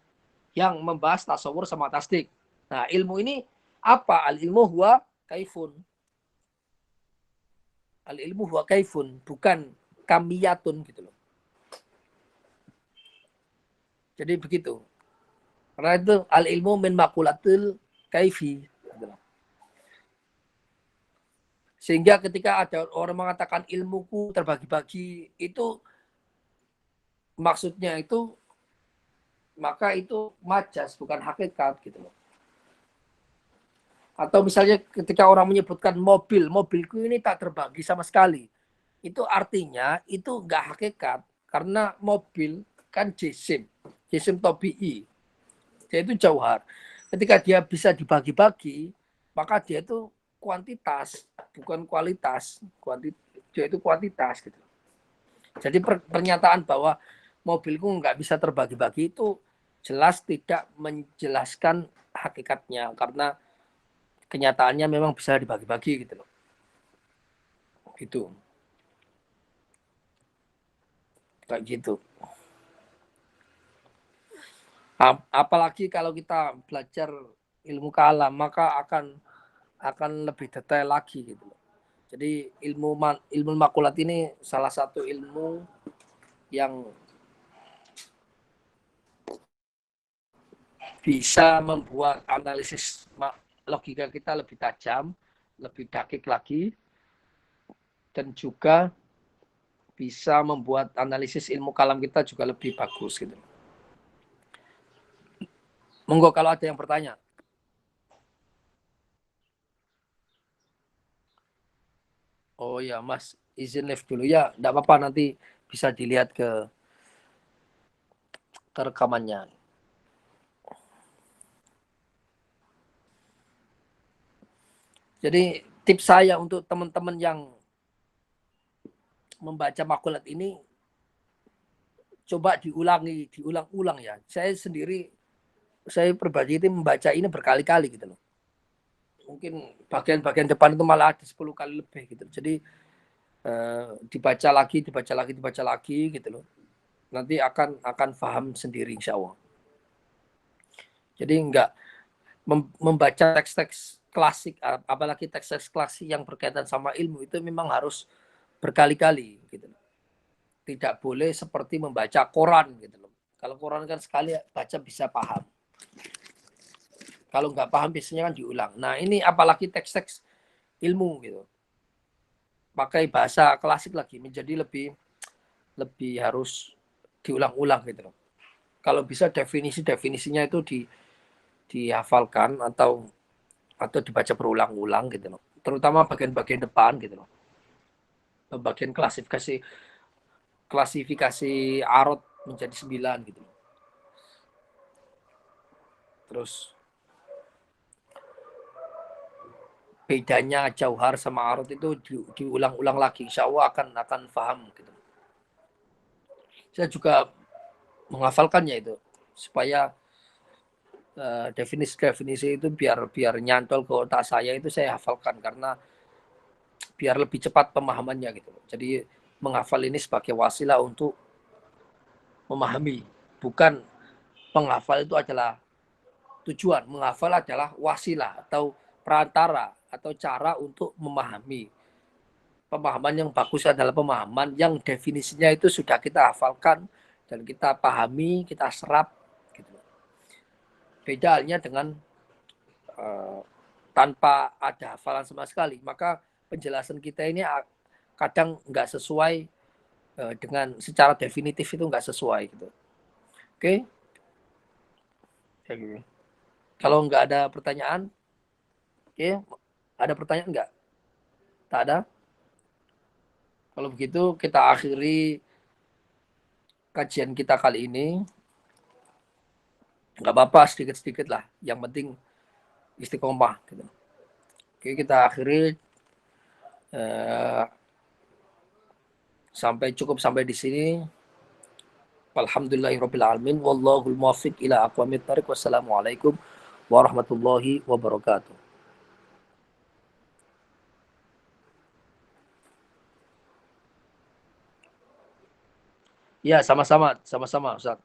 [SPEAKER 1] yang membahas tasawur sama tasdik. Nah, ilmu ini apa? Al-ilmu huwa kaifun. Al-ilmu huwa kaifun, bukan kamiyatun gitu loh. Jadi begitu. Karena itu al-ilmu min makulatil kaifi. Sehingga ketika ada orang mengatakan ilmuku terbagi-bagi, itu maksudnya itu, maka itu majas, bukan hakikat gitu loh. Atau misalnya ketika orang menyebutkan mobilku ini tak terbagi sama sekali, itu artinya itu enggak hakikat, karena mobil kan jisim tobi'i, dia itu jauhar. Ketika dia bisa dibagi-bagi, maka dia itu kuantitas, bukan kualitas. Dia itu kuantitas gitu. Jadi pernyataan bahwa mobilku nggak bisa terbagi-bagi itu jelas tidak menjelaskan hakikatnya, karena kenyataannya memang bisa dibagi-bagi gitu loh. Gitu. Kayak gitu. Apalagi kalau kita belajar ilmu kalam, maka akan lebih detail lagi gitu loh. Jadi ilmu makulat ini salah satu ilmu yang bisa membuat analisis logika kita lebih tajam, lebih dakik lagi, dan juga bisa membuat analisis ilmu kalam kita juga lebih bagus gitu. Monggo kalau ada yang bertanya. Oh ya Mas, izin live dulu ya, enggak apa-apa, nanti bisa dilihat ke rekamannya. Jadi tips saya untuk teman-teman yang membaca makulat ini, coba diulang-ulang ya. Saya pribadi itu membaca ini berkali-kali gitu loh. Mungkin bagian-bagian depan itu malah ada 10 kali lebih gitu. Jadi dibaca lagi gitu loh. Nanti akan paham sendiri insya Allah. Jadi enggak membaca teks-teks klasik, apalagi teks-teks klasik yang berkaitan sama ilmu, itu memang harus berkali-kali gitu. Tidak boleh seperti membaca koran gitu loh. Kalau koran kan sekali baca bisa paham. Kalau nggak paham biasanya kan diulang. Nah ini apalagi teks-teks ilmu gitu. Pakai bahasa klasik lagi, menjadi lebih harus diulang-ulang gitu loh. Kalau bisa definisinya itu dihafalkan atau dibaca berulang-ulang gitu loh. Terutama bagian-bagian depan gitu loh. Bagian klasifikasi arot menjadi 9 gitu loh. Terus bedanya jauhar sama arot itu diulang-ulang lagi, insya Allah akan paham gitu. Saya juga menghafalkannya itu supaya definisi itu biar nyantol ke otak saya, itu saya hafalkan karena biar lebih cepat pemahamannya gitu. Jadi menghafal ini sebagai wasilah untuk memahami, bukan penghafal itu adalah tujuan. Menghafal adalah wasilah atau perantara atau cara untuk memahami. Pemahaman yang bagus adalah pemahaman yang definisinya itu sudah kita hafalkan dan kita pahami, kita serap gitu. Beda halnya dengan tanpa ada hafalan sama sekali, maka penjelasan kita ini kadang nggak sesuai dengan secara definitif, itu nggak sesuai gitu. Oke, kalau nggak ada pertanyaan, oke, ada pertanyaan nggak? Tak ada. Kalau begitu kita akhiri kajian kita kali ini. Nggak apa-apa, sedikit-sedikit lah. Yang penting istiqomah gitu. Oke, kita akhiri sampai di sini. Alhamdulillahirabbil alamin, wallahul muwaffiq ila aqwamit thariq. Wassalamualaikum warahmatullahi wabarakatuh. Ya, sama-sama Ustaz.